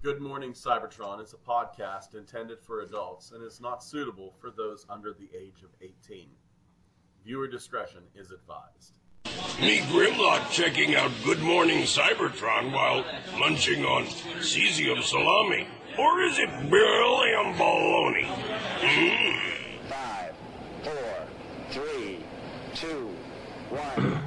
Good Morning Cybertron is a podcast intended for adults and is not suitable for those under the age of 18. Viewer discretion is advised. Me Grimlock checking out Good Morning Cybertron while munching on cesium salami. Or is it beryllium bologna? 5, 4, 3, 2, 1.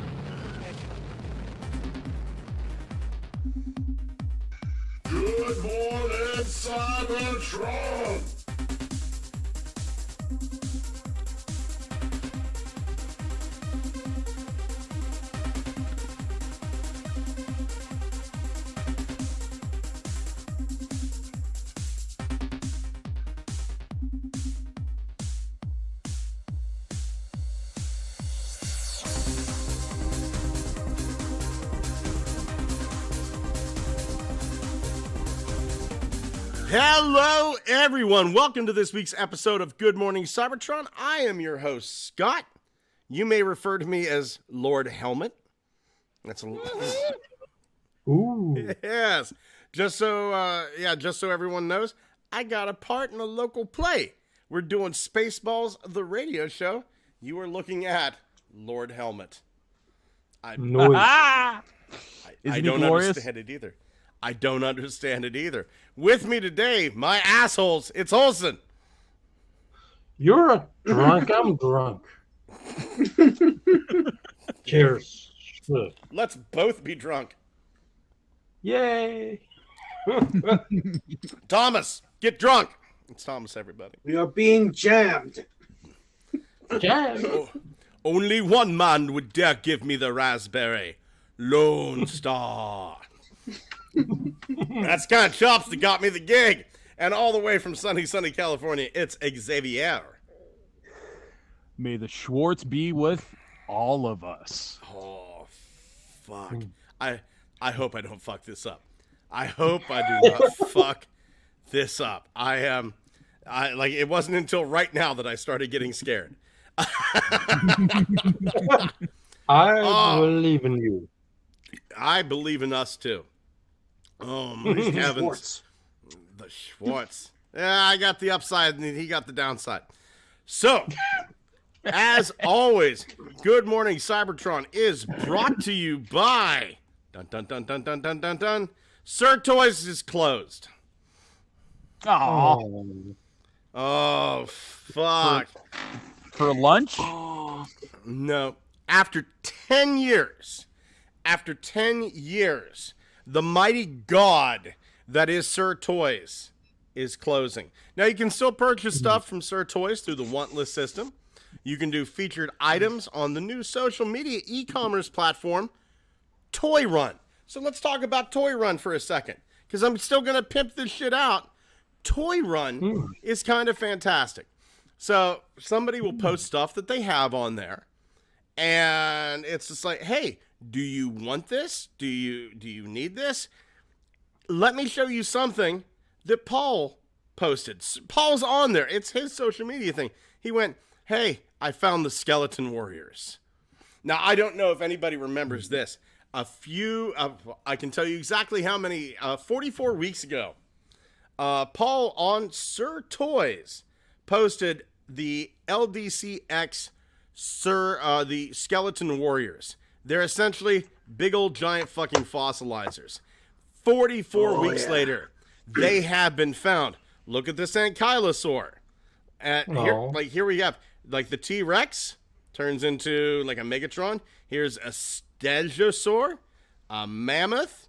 Good Morning Cybertron! Hello, everyone. Welcome to this week's episode of Good Morning Cybertron. I am your host, Scott. You may refer to me as Lord Helmet. That's a Ooh. yes. Just so everyone knows, I got a part in a local play. We're doing Spaceballs, the radio show. You are looking at Lord Helmet. I don't understand it either. I don't understand it either. With me today, my assholes, it's Olsen. You're a drunk. I'm drunk. Cheers. Let's both be drunk. Yay. Thomas, get drunk. It's Thomas, everybody. We are being jammed. Jam. Only one man would dare give me the raspberry. Lone Star. That's kind of chops that got me the gig. And all the way from sunny California, it's Xavier. May the Schwartz be with all of us. Oh, fuck. I hope I don't fuck this up. I hope I do not fuck this up. It wasn't until right now that I started getting scared. I believe in you. I believe in us too. Oh, my heavens. The Schwartz. Yeah, I got the upside and he got the downside. So, as always, Good Morning Cybertron is brought to you by Sir Toys is closed. Aww. Oh, fuck. For lunch? No. After 10 years, the mighty god that is Sir Toys is closing. Now, you can still purchase stuff from Sir Toys through the want list system. You can do featured items on the new social media e-commerce platform, Toy Run. So let's talk about Toy Run for a second, because I'm still going to pimp this shit out. Toy Run is kind of fantastic. So somebody will post stuff that they have on there, and it's just like, hey, do you want this? Do you need this? Let me show you something that Paul posted. Paul's on there. It's his social media thing. He went, hey, I found the Skeleton Warriors. Now, I don't know if anybody remembers this. I can tell you exactly how many, 44 weeks ago, Paul on Sir Toys posted the LDCX the Skeleton Warriors. They're essentially big old giant fucking fossilizers. 44 weeks later, they have been found. Look at this ankylosaur. Here we have, like, the T-Rex turns into like a Megatron. Here's a Stegosaur, a mammoth,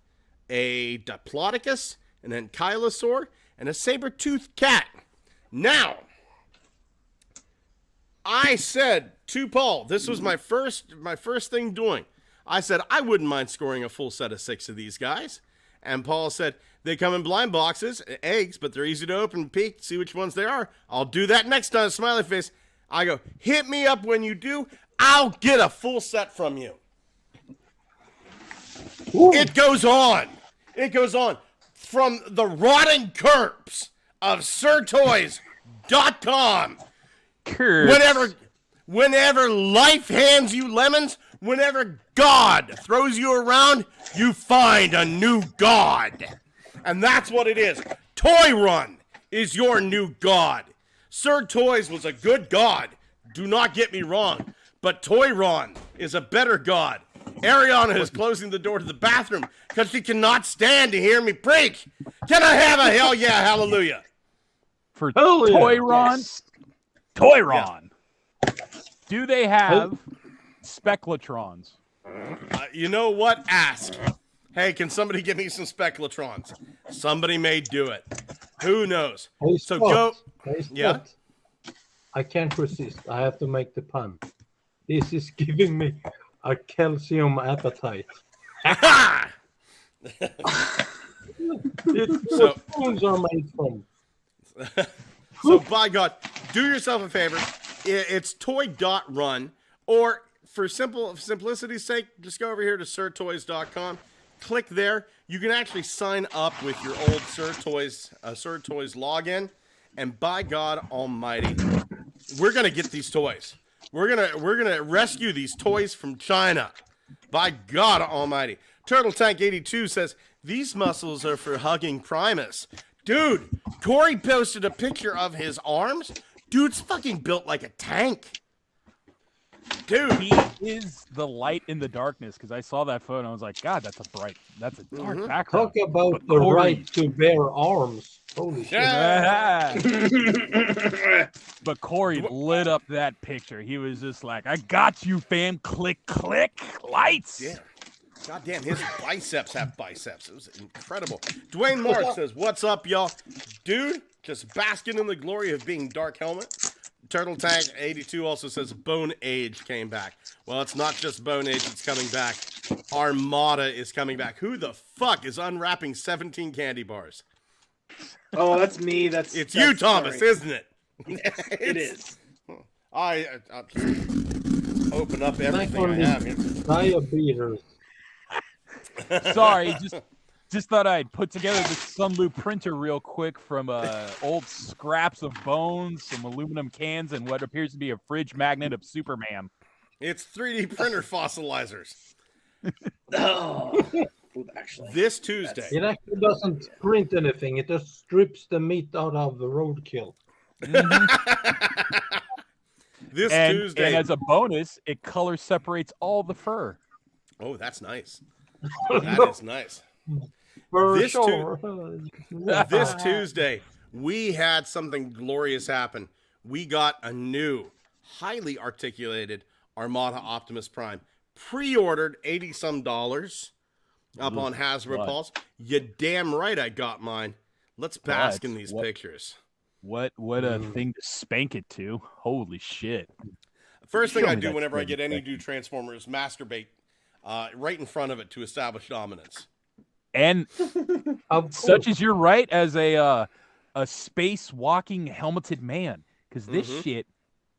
a Diplodocus, an ankylosaur, and a saber-toothed cat. Now, I said to Paul, this was my first thing doing. I said, I wouldn't mind scoring a full set of 6 of these guys. And Paul said, they come in blind boxes, eggs, but they're easy to open, peek, see which ones they are. I'll do that next time, smiley face. I go, hit me up when you do. I'll get a full set from you. Ooh. It goes on. From the rotting corpse of SirToys.com. Whenever life hands you lemons, whenever God throws you around, you find a new God. And that's what it is. Toy Run is your new god. Sir Toys was a good god. Do not get me wrong. But Toy Run is a better god. Ariana is closing the door to the bathroom because she cannot stand to hear me preach. Can I have a hell yeah, hallelujah? For Hell yeah. Toy Ron? Yes. Toy Ron. Do they have Speculatrons? You know what? Ask. Hey, can somebody give me some Speculatrons? Somebody may do it. Who knows? Hey, So Scott. go. Hey, Scott. Yeah? I can't resist. I have to make the pun. This is giving me a calcium appetite. It's So- what spoons are made from. So, by God, do yourself a favor. It's toy.run, or for simplicity's sake, just go over here to sirtoys.com. Click there. You can actually sign up with your old Sir Toys login, and by God Almighty, we're gonna get these toys. We're gonna rescue these toys from China. By God Almighty. Turtle Tank 82 says these muscles are for hugging Primus. Dude, Corey posted a picture of his arms. Dude's fucking built like a tank. Dude. He is the light in the darkness, because I saw that photo and I was like, God, that's a dark background. Talk about But the Corey- right to bear arms. Holy shit. But Corey lit up that picture. He was just like, I got you, fam. Click, click, lights. Yeah. God damn, his biceps have biceps. It was incredible. Dwayne Morris says, what's up, y'all? Dude, just basking in the glory of being Dark Helmet. Turtle Tank 82 also says Bone Age came back. Well, it's not just Bone Age that's coming back. Armada is coming back. Who the fuck is unwrapping 17 candy bars? Oh, that's me. It's That's you, Thomas, sorry. isn't it? It is. I'll just open up everything on I have here. Diabetes. Sorry, just thought I'd put together this Sunloop printer real quick from old scraps of bones, some aluminum cans, and what appears to be a fridge magnet of Superman. It's 3D printer fossilizers. Oh, actually. This Tuesday. It actually doesn't print anything. It just strips the meat out of the roadkill. This And Tuesday. as a bonus, it color separates all the fur. Oh, that's nice. That is nice. For This sure. This Tuesday, we had something glorious happen. We got a new, highly articulated Armada Optimus Prime. Pre-ordered $80-some up on Hasbro what? Pulse. You damn right I got mine. Let's bask in these What? pictures. What a thing to spank it to. Holy shit. First thing Show I me do that whenever I thing, get any Becky. new Transformer is masturbate right in front of it to establish dominance. And Of such course. is your right as a space walking helmeted man, because this shit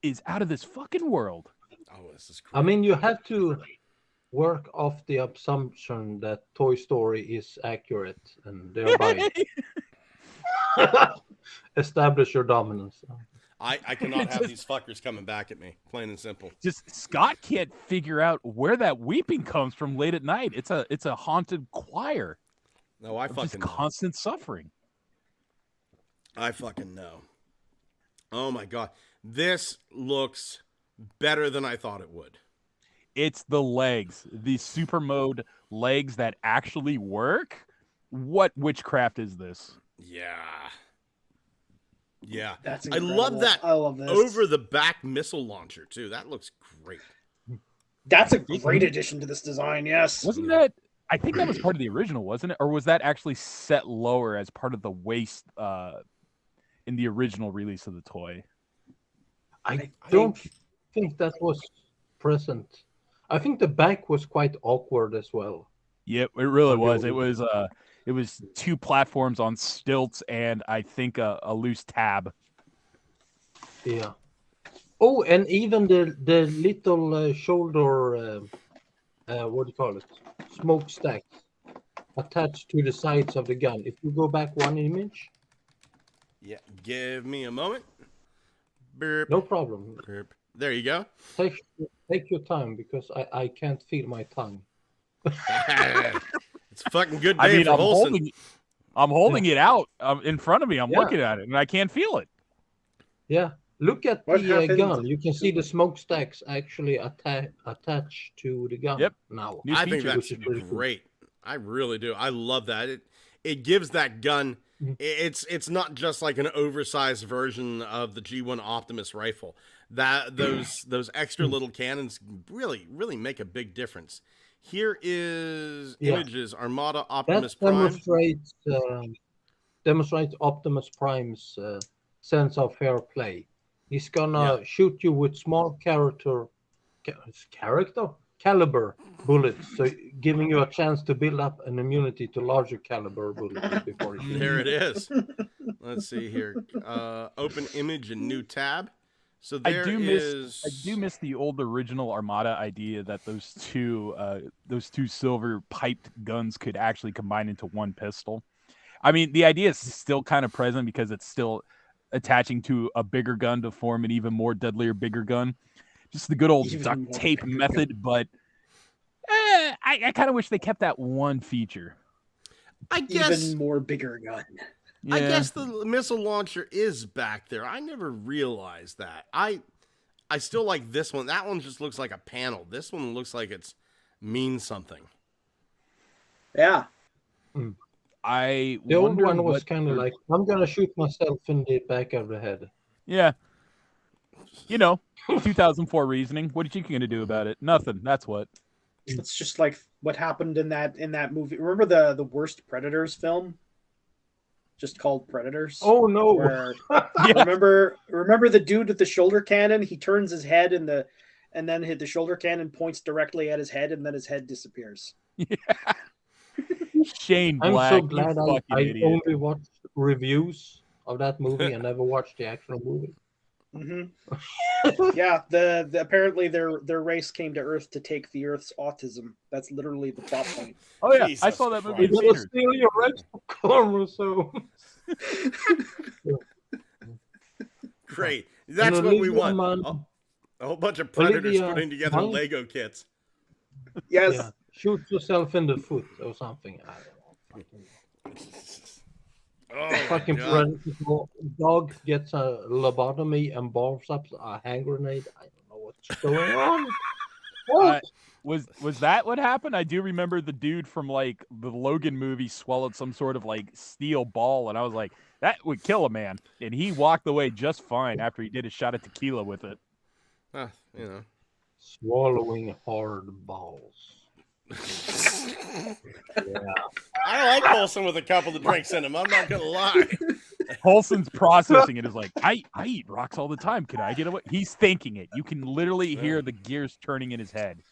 is out of this fucking world. Oh, this is I mean, you have to work off the assumption that Toy Story is accurate and thereby establish your dominance. I cannot have these fuckers coming back at me, plain and simple. Just Scott can't figure out where that weeping comes from late at night. It's a haunted choir. No, I Of just fucking know. constant suffering. I fucking know. Oh my god. This looks better than I thought it would. It's the legs, the super mode legs that actually work. What witchcraft is this? Yeah. Yeah. That's I incredible. love that I love this. over the back missile launcher too. That looks great. That's a great addition to this design. Yes. Wasn't that? I think that was part of the original, wasn't it? Or was that actually set lower as part of the waist in the original release of the toy? I don't think that was present. I think the back was quite awkward as well. Yep, it really was. really- It was two platforms on stilts and I think a loose tab. Yeah. Oh, and even the little shoulder, what do you call it? Smokestack attached to the sides of the gun. If you go back one image, Yeah. Give me a moment. Burp. no problem. Burp. There you go. Take your time because I can't feel my tongue. It's a fucking good day I mean, for I'm Olsen. I'm holding it out in front of me. I'm Yeah. looking at it, and I can't feel it. Yeah. Look at What the happened? gun. You can see the smokestacks actually attached to the gun Yep. now. New I think feature, that's which is pretty cool. great. I really do. I love that. It gives that gun. It's not just like an oversized version of the G1 Optimus rifle. Those extra little cannons really make a big difference. Here is images Armada Optimus That Prime. demonstrates Optimus Prime's sense of fair play. He's gonna shoot you with small caliber bullets, so giving you a chance to build up an immunity to larger caliber bullets before you shoot. There it is. Let's see here. Open image and new tab. So there is. I do miss the old original Armada idea that those two silver piped guns could actually combine into one pistol. I mean, the idea is still kind of present because it's still attaching to a bigger gun to form an even more deadlier, bigger gun. Just the good old duct tape method, but I kind of wish they kept that one feature. I guess Even more bigger gun. Yeah. I guess the missile launcher is back there. I never realized that. I still like this one. That one just looks like a panel. This one looks like it's means something. Yeah. I The old wonder one was what kind of they're- like, I'm gonna shoot myself in the back of the head. Yeah. 2004 reasoning. What are you going to do about it? Nothing. That's what. It's just like what happened in that movie. Remember the worst Predators film? Just called Predators. Oh no! Where, remember the dude with the shoulder cannon? He turns his head and then the shoulder cannon points directly at his head, and then his head disappears. Shane I'm Black. so glad you fucking I idiot. only watched reviews of that movie and never watched the actual movie. Yeah, the apparently their race came to Earth to take the Earth's autism. That's literally the plot point. Oh yeah, I Jesus saw that movie in We're gonna theaters. steal your Rex corner, so Great. That's what we want. A whole bunch of predators Olivia putting together Munn? Lego kits. Yes. yeah, shoot yourself in the foot or something. I don't know. Oh, Fucking God. predator dog gets a lobotomy and balls up a hand grenade. I don't know what's going on. What? Was that what happened? I do remember the dude from like the Logan movie swallowed some sort of like steel ball, and I was like, that would kill a man. And he walked away just fine after he did a shot of tequila with it. You know. Swallowing hard balls. I like Olsen with a couple of drinks in him. I'm not gonna lie. Paulson's processing it is like, I eat rocks all the time. Can I get away? He's thinking it. You can literally hear the gears turning in his head.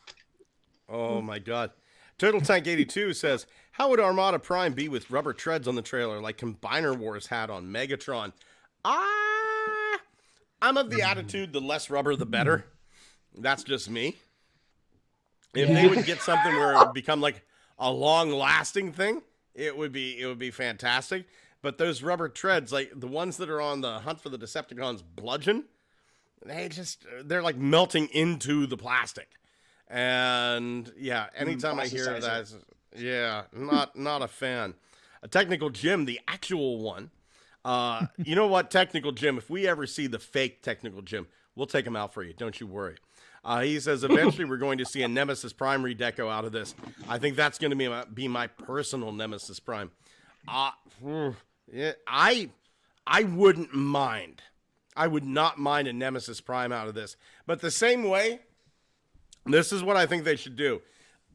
Oh my God. Turtle Tank 82 says, how would Armada Prime be with rubber treads on the trailer like Combiner Wars had on Megatron? I'm of the attitude the less rubber the better. That's just me. If they would get something where it would become like a long-lasting thing, it would be fantastic. But those rubber treads, like the ones that are on the Hunt for the Decepticons bludgeon, they're like melting into the plastic. And yeah, anytime I hear that, yeah, not a fan. A Technical Jim, the actual one. You know what, Technical Jim? If we ever see the fake Technical Jim, we'll take him out for you. Don't you worry. He says eventually we're going to see a Nemesis Prime redeco out of this. I think that's going to be my personal Nemesis Prime. Yeah, I wouldn't mind. I would not mind a Nemesis Prime out of this. But the same way, this is what I think they should do.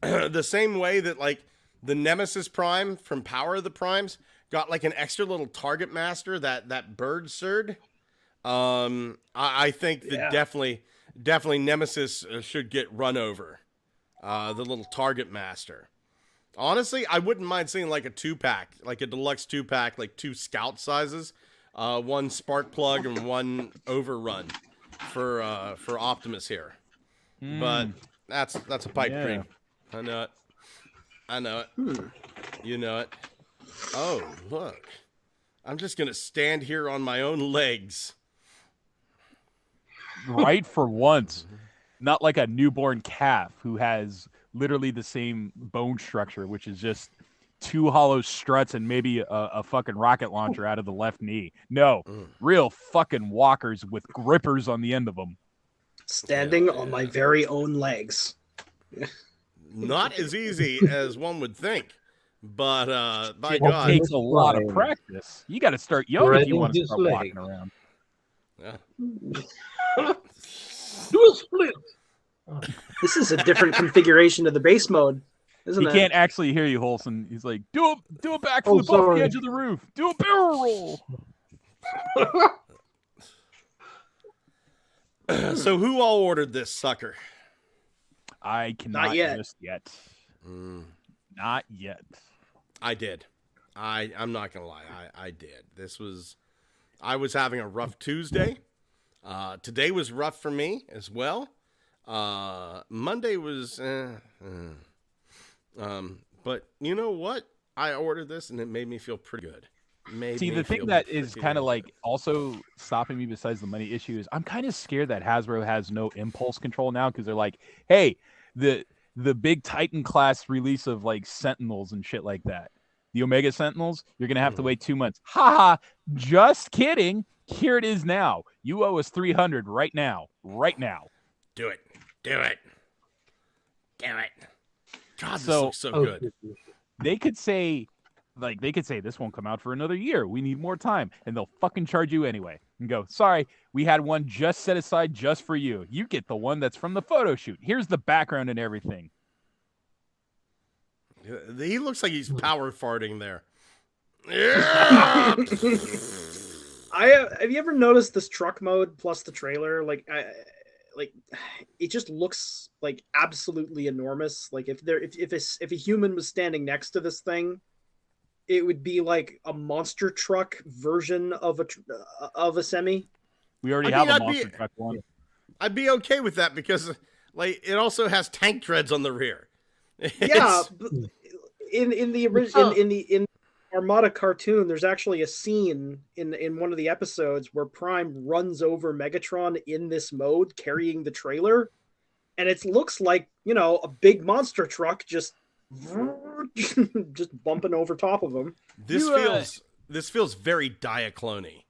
The same way that like the Nemesis Prime from Power of the Primes got like an extra little target master, that bird surd. I think that definitely Nemesis should get run over. The little target master. Honestly, I wouldn't mind seeing like a 2-pack, like a deluxe 2-pack, like 2 scout sizes, one spark plug and one overrun for Optimus here. But that's a pipe dream. I know it. You know it. Oh, look. I'm just going to stand here on my own legs. Right for once. Not like a newborn calf who has literally the same bone structure, which is just 2 hollow struts and maybe a fucking rocket launcher out of the left knee. No, real fucking walkers with grippers on the end of them. Standing on my very own legs. Not as easy as one would think, but by It God, takes a lot of practice. You got to start young if you want to start walking around. yeah. Do a split. This is a different configuration of the base mode, isn't He it? can't actually hear you, Holson. He's like, do a backflip off sorry. the edge of the roof. Do a barrel roll. So who all ordered this sucker? I cannot yet. just yet. Not yet. I did. I'm not gonna lie. I did. I was having a rough Tuesday. Today was rough for me as well. Monday was, but you know what? I ordered this and it made me feel pretty good. See, the thing that is kind of like also stopping me besides the money issue is I'm kind of scared that Hasbro has no impulse control now because they're like, hey, the big Titan class release of like Sentinels and shit like that, the Omega Sentinels, you're gonna have to wait 2 months. Ha! Just kidding. Here it is now. You owe us 300 right now. Right now. Do it. Do it. Do it. God, this So- looks so good. They could say this won't come out for another year. We need more time, and they'll fucking charge you anyway. And go, sorry, we had one just set aside just for you. You get the one that's from the photo shoot. Here's the background and everything. He looks like he's power farting there. Yeah. Have you ever noticed this truck mode plus the trailer? Like it just looks like absolutely enormous. Like if a human was standing next to this thing, it would be like a monster truck version of a semi. We already I have mean, a monster truck one. I'd be okay with that because like it also has tank treads on the rear. Yeah, but in the original in the Armada cartoon, there's actually a scene in one of the episodes where Prime runs over Megatron in this mode carrying the trailer, and it looks like, you know, a big monster truck just bumping over top of him. This feels very Diaclone-y.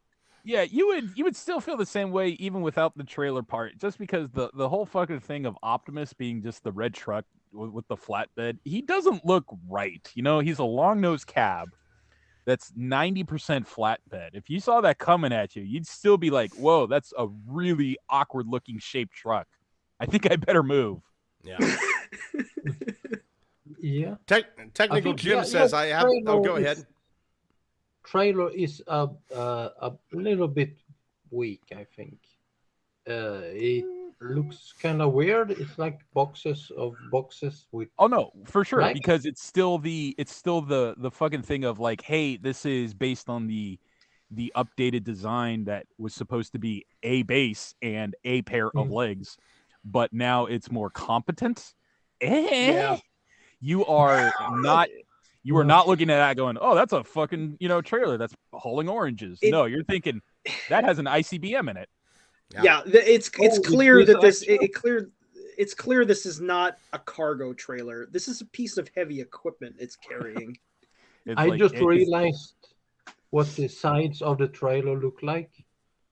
Yeah, you would still feel the same way even without the trailer part, just because the whole fucking thing of Optimus being just the red truck with the flatbed, he doesn't look right. You know, he's a long-nosed cab that's 90% flatbed. If you saw that coming at you, you'd still be like, whoa, that's a really awkward-looking shaped truck. I think I better move. Yeah. Yeah. Technical Jim says I have. Oh, go ahead. Trailer is a little bit weak, I think. It looks kind of weird. It's like boxes with. Oh no, for sure, Right? because it's still the fucking thing of like, hey, this is based on the updated design that was supposed to be a base and a pair of legs, but now it's more competent. Yeah. You are not looking at that going, oh, that's a fucking, you know, trailer that's hauling oranges. No, you're thinking that has an ICBM in it. Yeah, it's clear it's that this actual- it's clear this is not a cargo trailer. This is a piece of heavy equipment it's carrying. It's I like- just it's- realized what the sides of the trailer look like.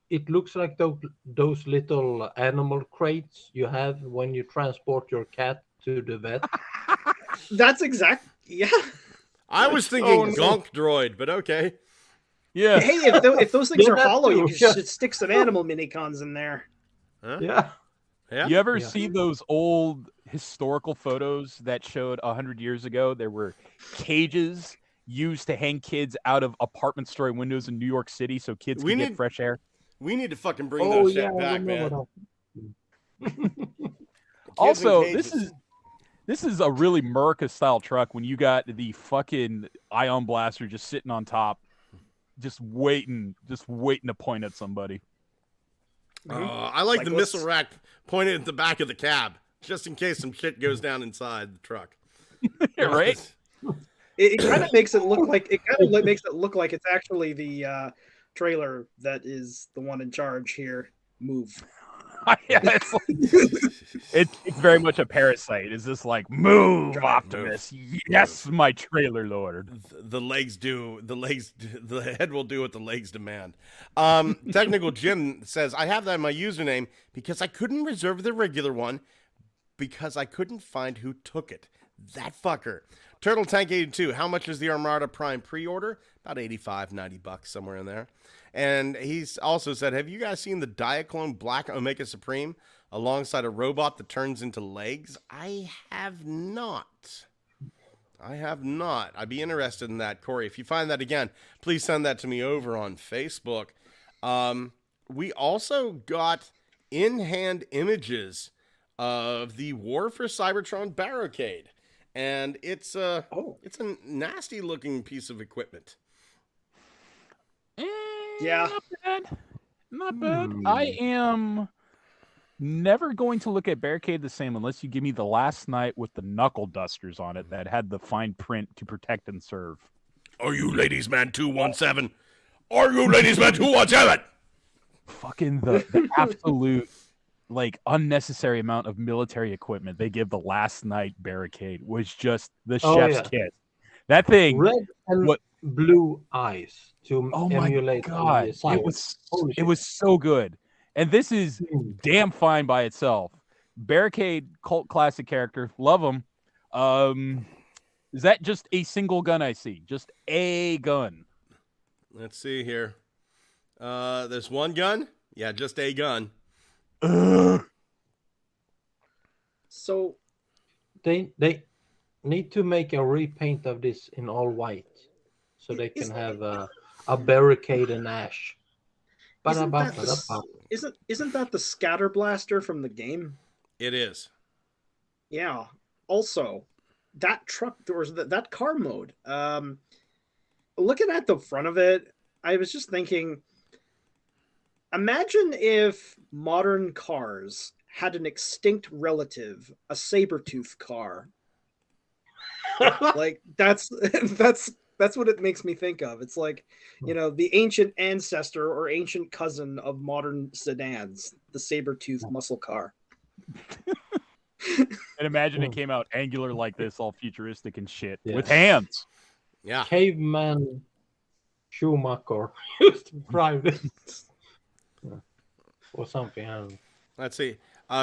It looks like those little animal crates you have when you transport your cat to the vet. That's yeah. I was thinking Gonk Droid, but okay. Yeah. Hey, if those things Yeah, are that hollow, you too. should stick some animal minicons in there. Huh? Yeah. Yeah. You ever Yeah. see those old historical photos that showed 100 years ago? There were cages used to hang kids out of apartment story windows in New York City so kids We could need- get fresh air. We need to fucking bring Oh those yeah, shit I back, remember man. that. Also, Kids in cages. this is a really America style truck when you got the fucking ion blaster just sitting on top, just waiting to point at somebody. I like the let's- missile rack pointed at the back of the cab, just in case some shit goes down inside the truck. Right? It kind of makes it look like it's actually the trailer that is the one in charge here. Move. Yeah, it's very much a parasite. Is this like move, Optimus? Yes, my trailer lord. The head will do what the legs demand. Technical Jim says, I have that in my username because I couldn't reserve the regular one because I couldn't find who took it. That fucker. Turtle Tank 82, how much is the Armada Prime pre-order? About $85-$90, somewhere in there. And he's also said, have you guys seen the Diaclone Black Omega Supreme alongside a robot that turns into legs? I have not. I'd be interested in that, Corey. If you find that again, please send that to me over on Facebook. We also got in-hand images of the War for Cybertron barricade. And it's a nasty looking piece of equipment. Yeah. Not bad. I am never going to look at Barricade the same unless you give me the last night with the knuckle dusters on it that had the fine print to protect and serve. Are you Ladies Man 217? Are you Ladies Man 217? Fucking the absolute like unnecessary amount of military equipment they give the last night Barricade was just the chef's kiss. That thing, red and blue eyes to emulate. Oh my god, it was so good, and this is damn fine by itself. Barricade, cult classic character, love him. Is that just a single gun I see? Just a gun. Let's see here. There's one gun. Yeah, just a gun. So they need to make a repaint of this in all white, so they can have a Barricade and Ash. Isn't that the scatter blaster from the game? It is. Yeah. Also, that truck or that car mode. Looking at the front of it, I was just thinking, imagine if modern cars had an extinct relative, a saber-tooth car. Like that's what it makes me think of. It's like, the ancient ancestor or ancient cousin of modern sedans, the saber-tooth muscle car. And imagine it came out angular like this, all futuristic and shit, with hands. Yeah. Caveman Schumacher used to drive this. Or something. I don't know. Let's see.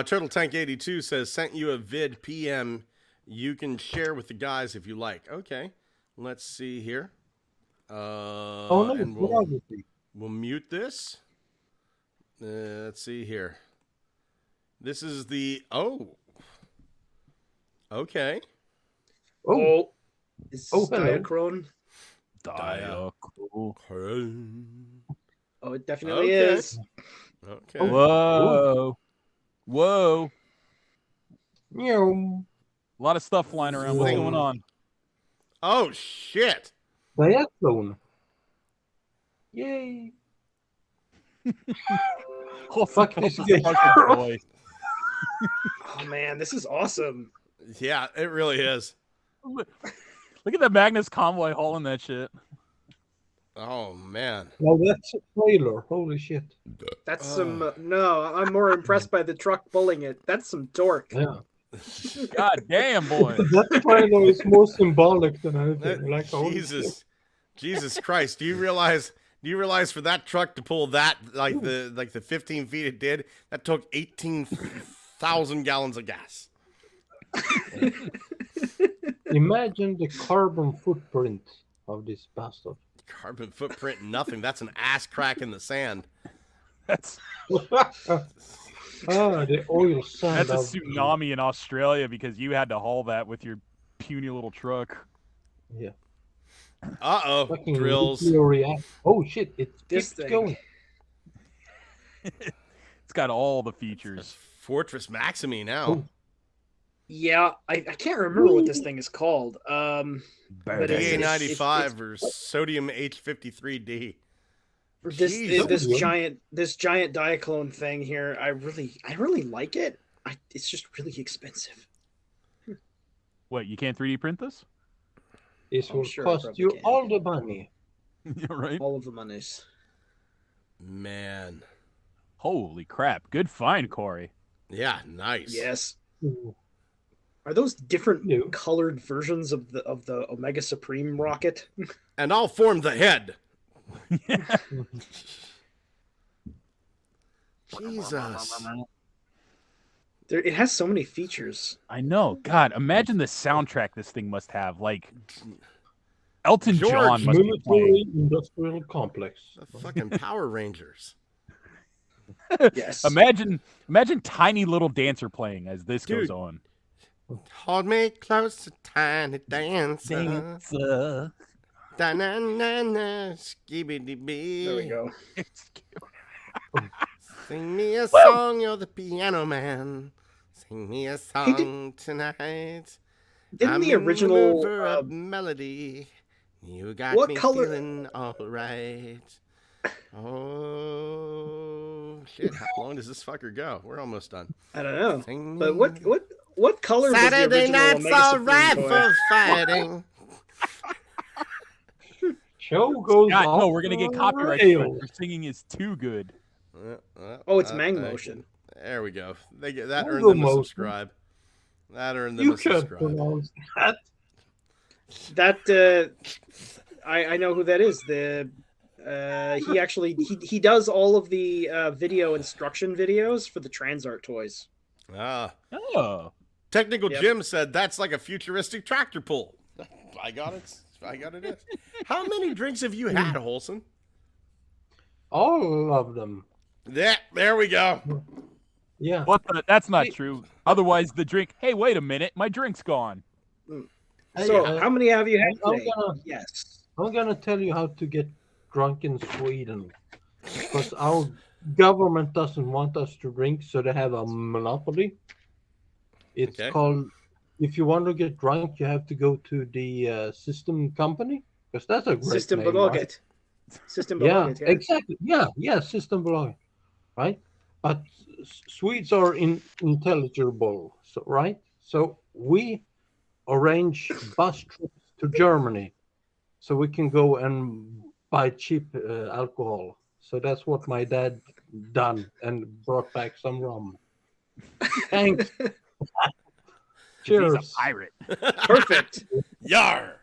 Turtle Tank 82 says, sent you a vid PM you can share with the guys if you like. Okay. Let's see here. And we'll mute this. Let's see here. This is the... Okay. Is Diachrone? Diachrone. Oh, it definitely is. Okay. Whoa. Whoa. Meow. A lot of stuff flying around. What's going on? Oh, shit. Diachrone. Yay. Oh, fuck this boy. Oh, man, this is awesome. Yeah, it really is. Look at the Magnus convoy hauling that shit. Oh, man. Well, that's a trailer. Holy shit. That's some... no, I'm more impressed by the truck pulling it. That's some torque. Yeah. God damn, boy. That trailer is more symbolic than anything. Jesus Christ. Do you realize for that truck to pull that, like the 15 feet it did, that took 18,000 gallons of gas? Imagine the carbon footprint of this bastard. Carbon footprint, nothing. That's an ass crack in the sand. That's the oil sand. That's a tsunami in Australia because you had to haul that with your puny little truck. Yeah. Fucking drills. Oh shit! It keeps going. It's got all the features. Fortress Maximi now. Oh. Yeah, I can't remember what this thing is called. DA95 or sodium H53D. This giant Diaclone thing here, I really like it. It's just really expensive. What, you can't 3D print this? This will cost you all the money. Right? All of the monies. Man. Holy crap! Good find, Corey. Yeah, nice. Yes. Ooh. Are those different No. colored versions of the Omega Supreme rocket? And I'll form the head. Jesus. It has so many features. I know. God, imagine the soundtrack this thing must have. Like Elton George John must be playing. Military industrial complex. The fucking Power Rangers. Yes. Imagine Tiny Little Dancer playing as this Dude. goes on. Hold me close, tiny dancer. Da-na-na-na, skibidi-bee. There we go. Sing me a song, you're the piano man. Sing me a song tonight. Didn't I'm the in original, mood for a melody. You got what me color- feeling all right. Oh shit! How long does this fucker go? We're almost done. I don't know. Sing But me- what color was the Saturday original night's Omega all Supreme right toy? for fighting. Show goes God, on. no, we're gonna get copyright. rails. strike. Your singing is too good. Oh, it's Mang Motion. There we go. They get that. Mang Earned them a Motion. subscribe. That earned them You a can't subscribe. pronounce that. That I know who that is. He actually he does all of the video instruction videos for the Transart toys. Ah, Oh, Technical Yep. Jim said that's like a futuristic tractor pull. I got it. I got it. How many drinks have you had, Holson? All of them. There we go. Yeah. what? That's not Wait. true. Otherwise, the drink. Hey, wait a minute, my drink's gone. So Hey, how many have you had I'm today? gonna- Yes. I'm gonna tell you how to get drunk in Sweden, because our government doesn't want us to drink, so they have a monopoly. It's Okay. called. If you want to get drunk, you have to go to the system company, because that's a great System name, right? Bolaget. System Yeah, Bolaget. Yeah. exactly. Yeah, system belong, right? But Swedes are intelligible, so right? So we arrange bus trips to Germany, so we can go and buy cheap alcohol. So that's what my dad done and brought back some rum. Thanks. He's Cheers. a pirate. Perfect. Yar.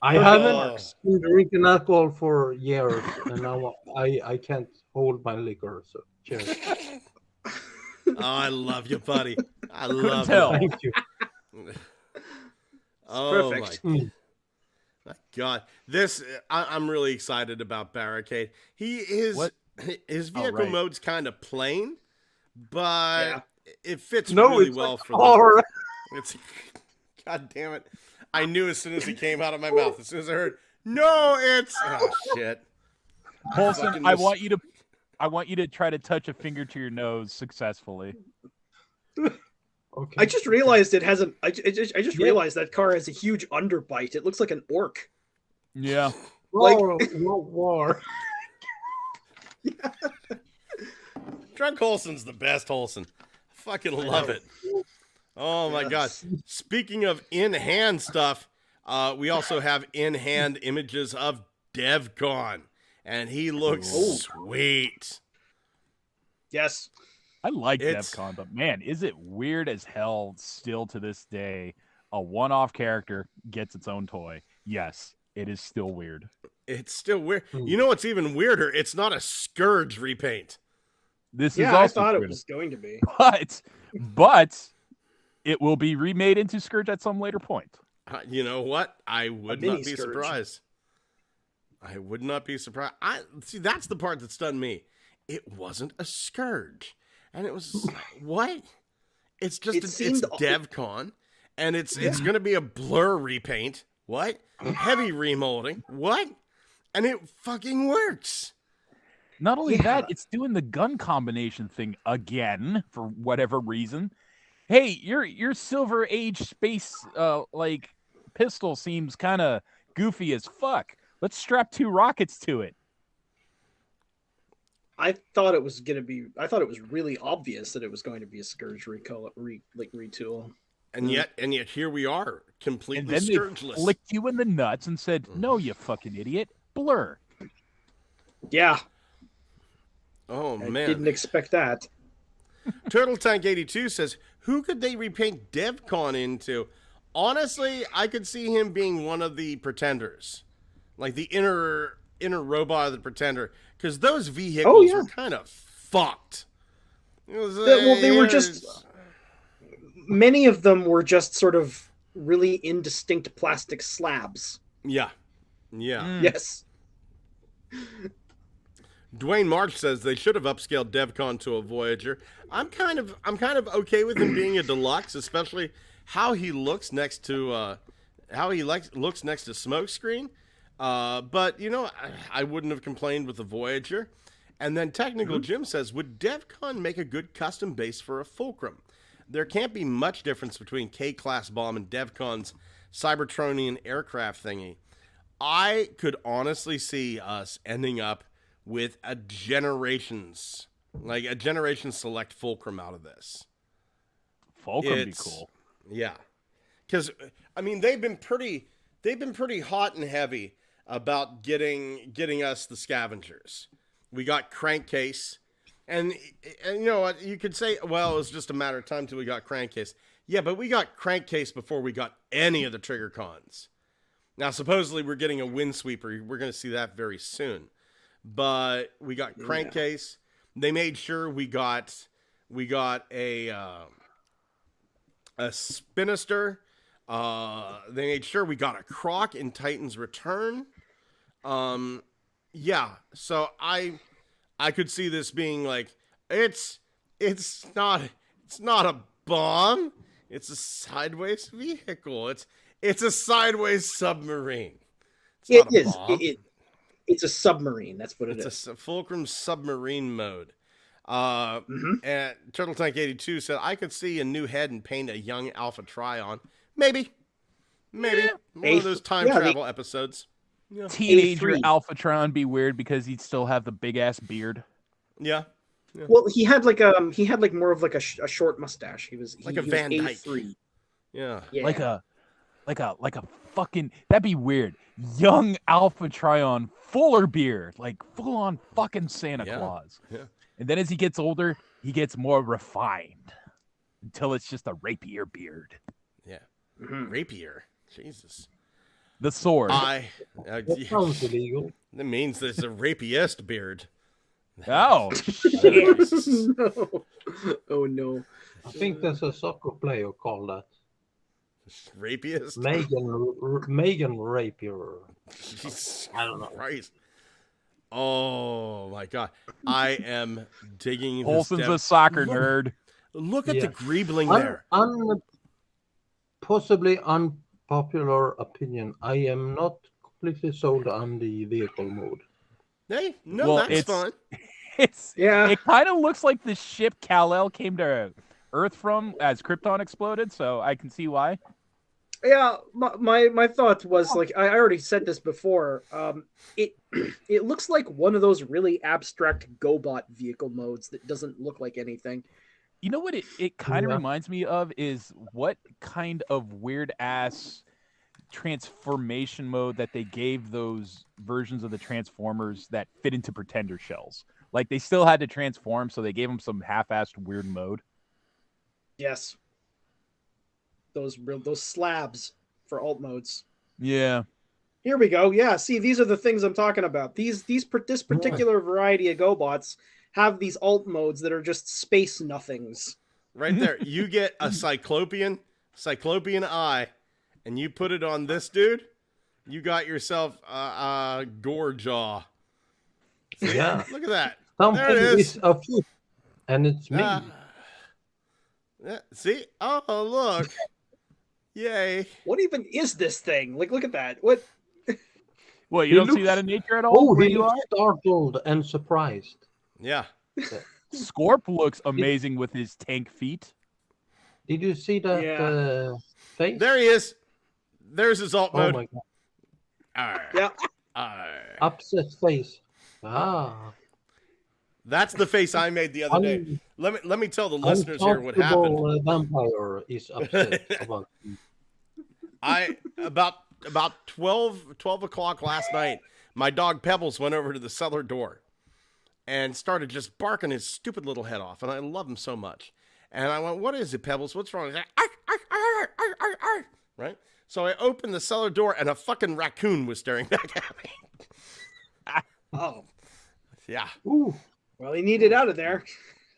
I Perfect. haven't been drinking alcohol for years, and now I can't hold my liquor. So cheers. Oh, I love you, buddy. I love tell. you. Thank you. Oh Perfect. my God! This I'm really excited about Barricade. What? His Oh, vehicle right. mode's kind of plain, but Yeah. it fits No, really it's well like for car. It's God damn it! I knew as soon as it came out of my mouth. As soon as I heard, no, it's oh shit. Paulson, fucking I mis- want you to try to touch a finger to your nose successfully. Okay. I just realized it has I just Yeah. realized that car has a huge underbite. It looks like an orc. Yeah. War. Drunk Holson's the best Holson. I fucking love it. Oh my God. Speaking of in-hand stuff, we also have in-hand images of DevCon, and he looks Oh. sweet. Yes. I like It's- DevCon, but man, is it weird as hell still to this day? A one-off character gets its own toy. Yes, it is still weird. It's still weird. You know what's even weirder? It's not a Scourge repaint. This is Yeah, I also thought it weird. was going to be. but it will be remade into Scourge at some later point. You know what? I would mini not be Scourge. surprised. I would not be surprised. I see. That's the part that stunned me. It wasn't a Scourge, and it was what? It's just It it's seemed- DevCon, and it's going to be a blur repaint. What? Heavy remolding. What? And it fucking works. Not only Yeah. that, it's doing the gun combination thing again for whatever reason. Hey, your Silver Age space like pistol seems kind of goofy as fuck. Let's strap 2 rockets to it. I thought it was really obvious that it was going to be a Scourge retool. And yet here we are, And completely then they Scourgeless. flicked you in the nuts and said, "No, you fucking idiot, blur." Yeah. Oh, I man. didn't expect that. Turtle Tank 82 says, who could they repaint DevCon into? Honestly, I could see him being one of the pretenders. Like the inner robot of the pretender. Because those vehicles were kind of fucked. They were just... Many of them were just sort of really indistinct plastic slabs. Yeah. Yes. Dwayne March says they should have upscaled DevCon to a Voyager. I'm kind of okay with him being a deluxe, especially how he looks next to looks next to Smokescreen. But you know, I wouldn't have complained with the Voyager. And then Technical Jim says, would DevCon make a good custom base for a Fulcrum? There can't be much difference between K-class bomb and DevCon's Cybertronian aircraft thingy. I could honestly see us ending up with a Generation Select Fulcrum out of this. Fulcrum would be cool. Yeah. Because, I mean, they've been pretty hot and heavy about getting us the Scavengers. We got Crankcase. And you know what? You could say, well, it was just a matter of time till we got Crankcase. Yeah, but we got Crankcase before we got any of the Trigger Cons. Now, supposedly we're getting a Windsweeper. We're going to see that very soon. But we got Crankcase. They made sure we got a Spinister. They made sure we got a Croc in Titan's Return. Yeah, so I could see this being like, it's not a bomb. It's a sideways vehicle. It's a sideways submarine. It's a submarine. That's what it is. It's a Fulcrum submarine mode. And Turtle Tank 82 said, I could see a new head and paint a young Alpha Trion. Maybe. One of those time travel episodes. Yeah. Teenager Alphatron be weird because he'd still have the big ass beard. Yeah. Well, he had more of like a short mustache. He was a Van Dyke. A3. Yeah. Like a fucking, that'd be weird. Young Alphatron, fuller beard, like full on fucking Santa Claus. Yeah. And then as he gets older, he gets more refined until it's just a rapier beard. Yeah. Rapier. Jesus. The sword. That sounds illegal. That means there's a rapiest beard. Oh. No. Oh, no. I think there's a soccer player called that. Rapiest? Megan Rapier. I don't know. Christ. Oh, my God. I am digging this. Olsen's a soccer nerd. Look at the greebling there. Possibly unpopular opinion. I am not completely sold on the vehicle mode. Hey, no, that's fun. It kind of looks like the ship Kal-El came to Earth from as Krypton exploded, so I can see why. Yeah, my thought was, like, I already said this before. It looks like one of those really abstract GoBot vehicle modes that doesn't look like anything. You know what it kind of reminds me of is what kind of weird ass transformation mode that they gave those versions of the Transformers that fit into Pretender shells. Like, they still had to transform, so they gave them some half-assed weird mode. Yes. Those slabs for alt modes. Yeah. Here we go. Yeah, see, these are the things I'm talking about. This particular variety of GoBots have these alt modes that are just space nothings. Right there. You get a Cyclopean eye, and you put it on this dude, you got yourself a gore jaw. See? Yeah. Look at that. Something there it is. a foot, and it's me. See? Oh, look. Yay. What even is this thing? Like, look at that. What? Well, you don't see that in nature at all? Oh, he looks startled and surprised. Yeah. Scorp looks amazing with his tank feet. Did you see that face? There he is. There's his alt mode. Oh my God. Yeah. Upset face. Ah. That's the face I made the other day. Let me tell the listeners here what happened. Vampire is upset about about 12 o'clock last night, my dog Pebbles went over to the cellar door. and started just barking his stupid little head off. And I love him so much. And I went, what is it, Pebbles? What's wrong? He's like, arr, arr, arr, arr, arr, arr. Right? So I opened the cellar door, and a fucking raccoon was staring back at me. Oh. Yeah. Ooh. Well, he needed out of there.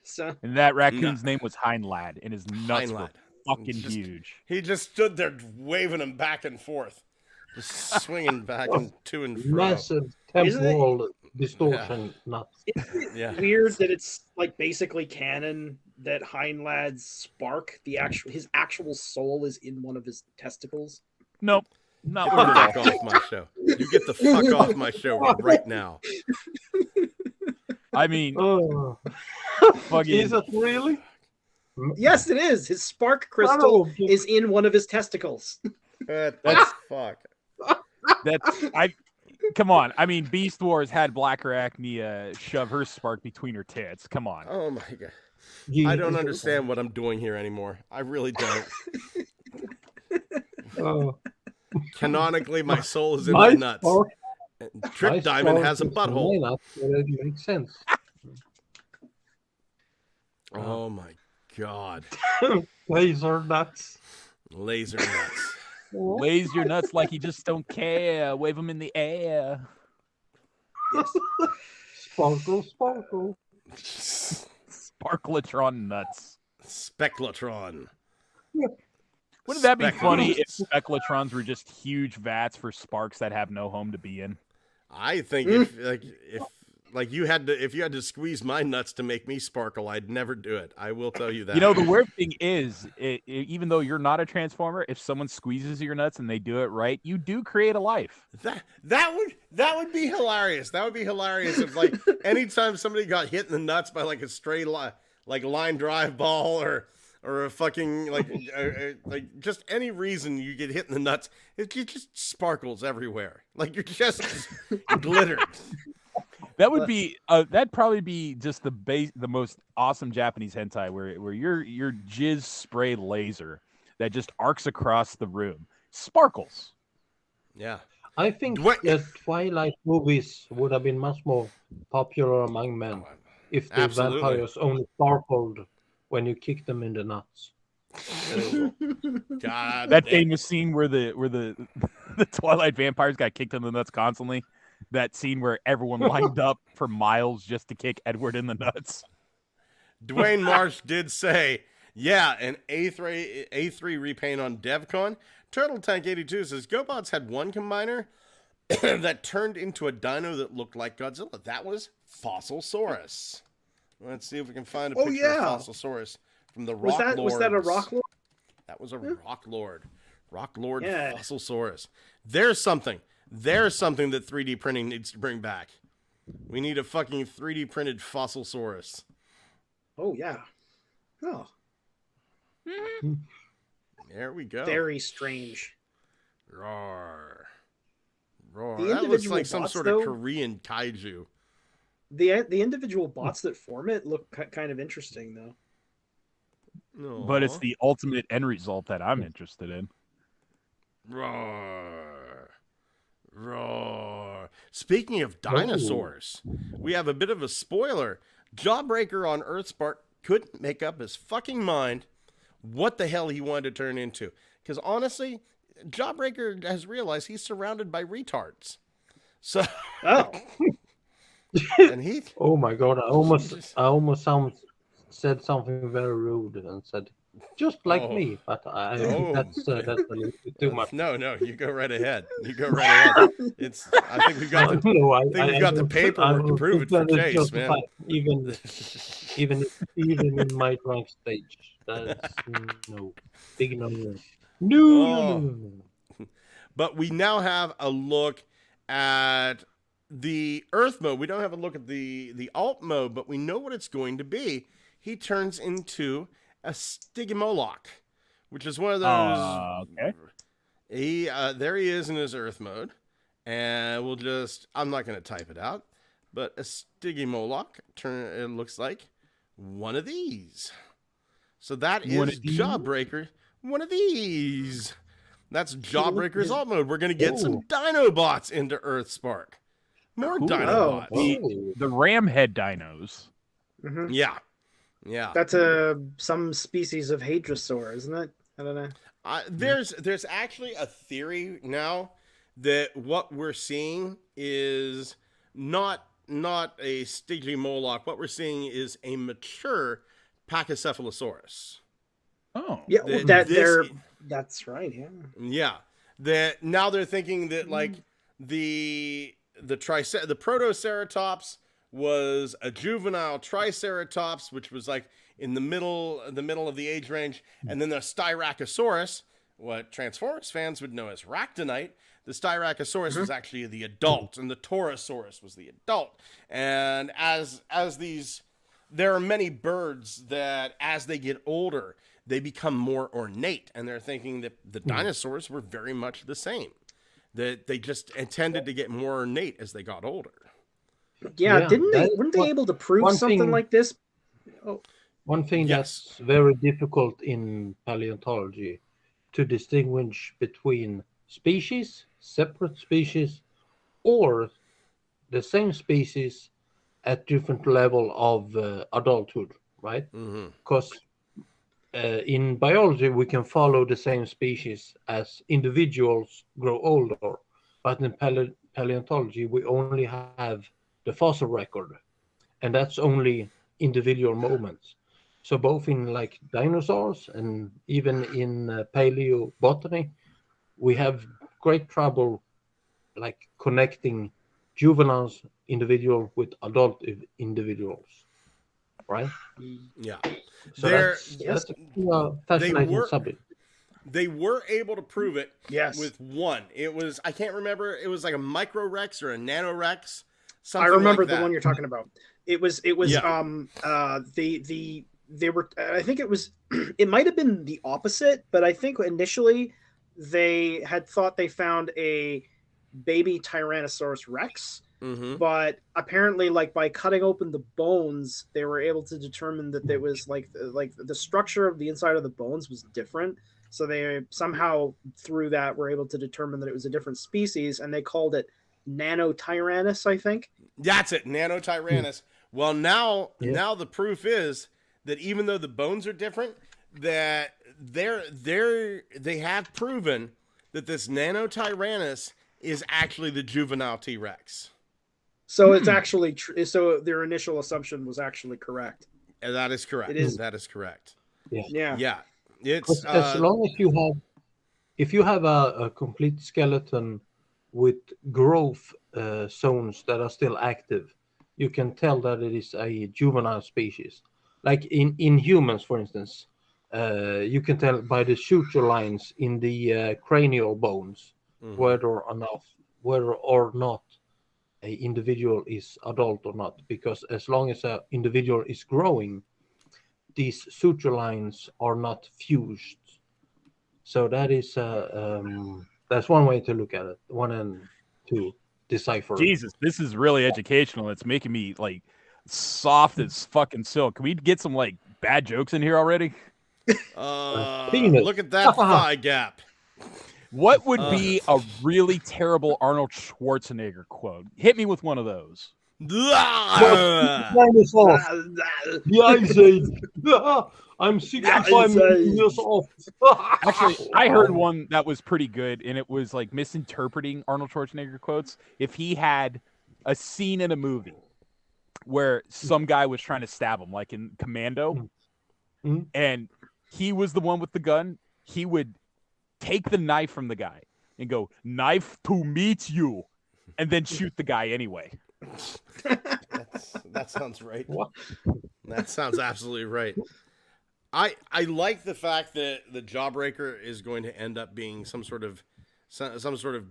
So. And that raccoon's name was Heinlad, and his nuts were Heinlad. fucking huge. He just stood there waving them back and forth. Just swinging back and to and fro. Massive temporal distortion nuts. Isn't it Yeah. weird that it's like basically canon that Heinlad's spark, his actual soul, is in one of his testicles? Nope. Not Get worth the it. fuck off my show. You get the fuck off my show right now. I mean, Oh. fucking, Is it really? Yes, it is. His spark crystal Oh. is in one of his testicles. What the fuck? come on. I mean, Beast Wars had Black Arachnia shove her spark between her tits. Come on. Oh my god. I don't understand what I'm doing here anymore. I really don't. Oh. Canonically, my soul is in my nuts. spark- And my Trip Diamond spark has a is in my butthole. nuts, so that makes sense. Oh my god. Laser nuts. Laser nuts. Lays your nuts like you just don't care. Wave them in the air. Sparkle, sparkle. Sparkletron nuts. Speckletron. Wouldn't that be Speckle- funny if Specklatrons were just huge vats for sparks that have no home to be in? I think if you had to squeeze my nuts to make me sparkle, I'd never do it. I will tell you that. You know, the weird thing is, even though you're not a Transformer, if someone squeezes your nuts and they do it right, you do create a life. That would be hilarious. That would be hilarious if like anytime somebody got hit in the nuts by like a stray line drive ball or a fucking like just any reason you get hit in the nuts, it just sparkles everywhere. Like you're just glittered. That would be that'd probably be just the most awesome Japanese hentai where your jizz spray laser that just arcs across the room sparkles. Yeah. I think the Twilight movies would have been much more popular among men if the Absolutely. vampires only sparkled when you kick them in the nuts. God. That famous scene where the Twilight vampires got kicked in the nuts constantly. That scene where everyone lined up for miles just to kick Edward in the nuts. Dwayne Marsh did say, yeah, an A3 repaint on DevCon. Turtle Tank 82 says, GoBots had one combiner that turned into a dino that looked like Godzilla. That was Fossilsaurus. Let's see if we can find a picture of Fossilsaurus from the Rock Lords. Was that a Rock Lord? That was a Rock Lord. Rock Lord Yeah. Fossilsaurus. There's something that 3D printing needs to bring back. We need a fucking 3D printed Fossilsaurus. Oh, yeah. Oh, There we go. very strange. Roar. Roar. The That looks individual like some bots, sort though? of Korean kaiju. The individual bots that form it look kind of interesting, though. No. But it's the ultimate end result that I'm interested in. Roar. Roar. Speaking of dinosaurs, we have a bit of a spoiler. Jawbreaker on Earthspark couldn't make up his fucking mind what the hell he wanted to turn into. Because honestly, Jawbreaker has realized he's surrounded by retards. So, Oh, and he, Oh my god! I almost said something very rude and said, "Just like Oh. me," but I Oh. think that's a little bit too much. No, you go right ahead. You go right ahead. I think we've got the, No, think we've got the don't- paperwork to don't prove it think for that is Chase, man. justified, even in my drunk stage. That's no big no. No. But we now have a look at the Earth mode. We don't have a look at the alt mode, but we know what it's going to be. He turns into a Stygimoloch, which is one of those. Okay. There he is in his Earth mode, and I'm not going to type it out, but a Stygimoloch it looks like one of these. So that One is of these? Jawbreaker. One of these. That's Jawbreaker's alt mode. We're going to get some Dinobots into Earthspark. More Cool. Dinobots. Oh. The ram head dinos. Mhm. Yeah. Yeah. That's some species of hadrosaur, isn't it? I don't know. There's actually a theory now that what we're seeing is not a Stygimoloch. What we're seeing is a mature Pachycephalosaurus. Oh. Yeah, This- that's right. Yeah. Yeah. That now they're thinking that like the Protoceratops was a juvenile Triceratops, which was like in the middle of the age range, and then the Styracosaurus, what Transformers fans would know as Ractonite. The Styracosaurus was actually the adult, and the Torosaurus was the adult. And as these, there are many birds that as they get older, they become more ornate, and they're thinking that the dinosaurs were very much the same. That they just intended to get more ornate as they got older. Yeah, Yeah, weren't they able to prove one something thing- like this? Oh, One thing Yes. that's very difficult in paleontology to distinguish between species, separate species, or the same species at different level of adulthood, right? Mm-hmm. Because in biology we can follow the same species as individuals grow older, but in paleontology we only have the fossil record, and that's only individual moments. So both in like dinosaurs and even in paleobotany, we have great trouble like connecting juveniles individual with adult individuals, right? Yeah. So There- that's a fascinating were- subject. They were able to prove it yes. with one. It was, I can't remember, it was like a Microrex or a Nanorex. I Something remember like the that. one you're talking about. It was Yeah. they were, I think it was, it might have been the opposite, but I think initially they had thought they found a baby Tyrannosaurus Rex, Mm-hmm. but apparently like by cutting open the bones, they were able to determine that there was like the structure of the inside of the bones was different. So they somehow through that were able to determine that it was a different species, and they called it Nanotyrannus, I think. That's it, Nanotyrannus. Well, now the proof is that even though the bones are different, that they have proven that this Nanotyrannus is actually the juvenile T-Rex. So it's actually so their initial assumption was actually correct. And that is correct. It is. That is correct. Yeah. Yeah. It's As long as you have a complete skeleton with growth zones that are still active, you can tell that it is a juvenile species. Like in humans, for instance, you can tell by the suture lines in the cranial bones whether or not a individual is adult or not. Because as long as an individual is growing, these suture lines are not fused. So that is that's one way to look at it. One and two decipher. Jesus, this is really educational. It's making me like soft as fucking silk. Can we get some like bad jokes in here already? Penis. Look at that thigh gap. What would be a really terrible Arnold Schwarzenegger quote? Hit me with one of those. Dinosaurs. The Ice Age. I'm 65 years old. Actually, I heard one that was pretty good, and it was like misinterpreting Arnold Schwarzenegger quotes. If he had a scene in a movie where some guy was trying to stab him, like in Commando, and he was the one with the gun, he would take the knife from the guy and go, "Knife to meet you," and then shoot the guy anyway. That sounds right. What? That sounds absolutely right. I like the fact that the Jawbreaker is going to end up being some sort of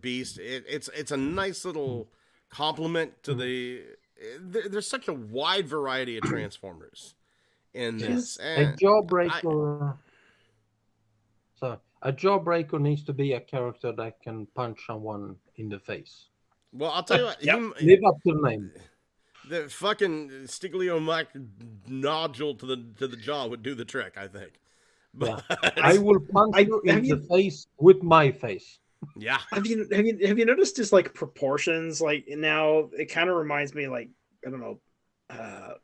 beast. It's a nice little compliment to the. There's such a wide variety of Transformers in this. A Jawbreaker. A Jawbreaker needs to be a character that can punch someone in the face. Well, I'll tell you what. Live up to the name. The fucking Stigliomac nodule to the jaw would do the trick, I think. But I will punch you in the face with my face. Yeah. Have you noticed his like proportions? Like now, it kind of reminds me like I don't know,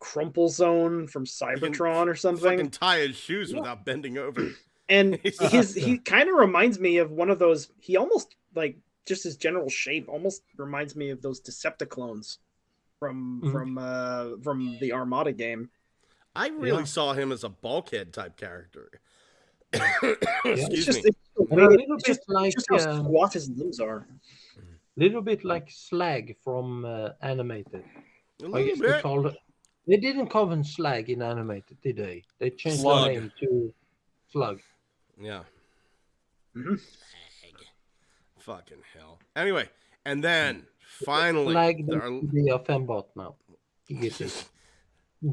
Crumple Zone from Cybertron or something. Fucking tie his shoes without bending over. And he kind of reminds me of one of those. He almost like just his general shape almost reminds me of those Decepticlones from the Armada game. I really saw him as a bulkhead type character. It's Excuse me. a little bit like just how squat his limbs are. little bit like Slag from Animated. A I little guess bit. they didn't call him Slag in Animated, did they? They changed Slug. the name to Slug. Yeah. Mhm. Fucking hell. Anyway, and then finally, Slag needs there are- to be a fembot now. You get it.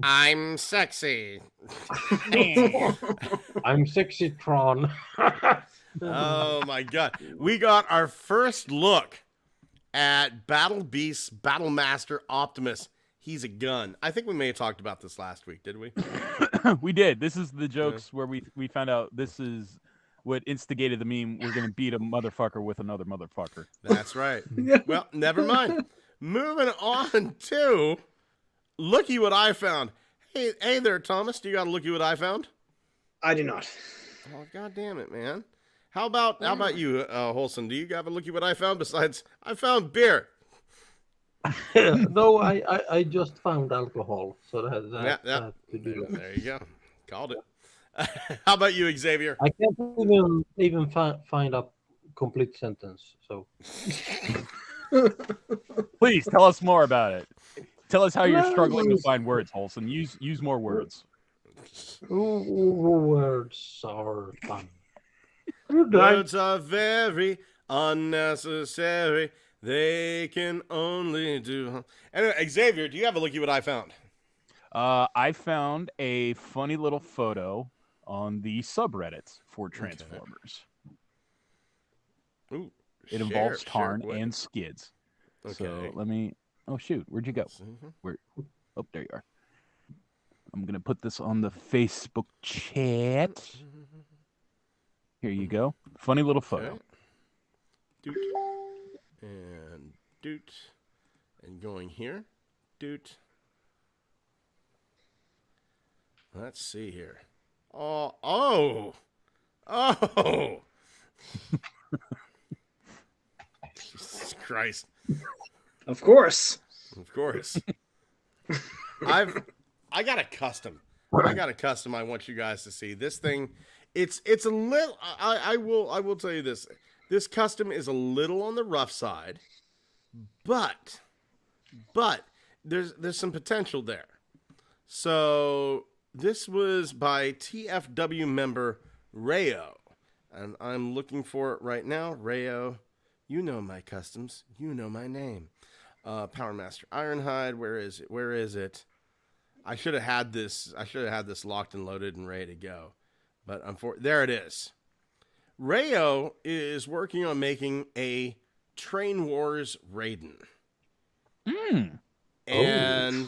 I'm sexy. I'm Sexytron. Oh my god. We got our first look at Battle Beast Battle Master Optimus. He's a gun. I think we may have talked about this last week, did we? We did. This is the jokes where we found out this is what instigated the meme. We're gonna beat a motherfucker with another motherfucker. That's right. Well, never mind. Moving on to looky what I found. Hey there, Thomas. Do you got a looky what I found? I do not. Oh, god damn it, man. How about you, Holson? Do you have a looky what I found? Besides, I found beer. No, I just found alcohol, so that Yeah. to do that. There you go. Called it. How about you, Xavier? I can't even find a complete sentence. So Please tell us more about it. Tell us how you're struggling to find words, Holson. Use more words. words are fun. Words are very unnecessary. They can only do. Anyway, Xavier, do you have a looky what I found? I found a funny little photo on the subreddit for Transformers. Ooh, It involves Tarn and Skids. Okay. So let me. Oh shoot, where'd you go? Where? Oh, there you are. I'm gonna put this on the Facebook chat. Here you go. Funny little photo. Okay. Doot. And doot. And going here. Doot. Let's see here. Oh. Jesus Christ. Of course. Of course. I got a custom. I want you guys to see this thing. It's a little. I will tell you this. This custom is a little on the rough side, but there's some potential there. So this was by TFW member Rayo, and I'm looking for it right now. Rayo, you know my customs. You know my name. Power Master Ironhide. Where is it? I should have had this locked and loaded and ready to go. But there it is. Rayo is working on making a Train Wars Raiden. And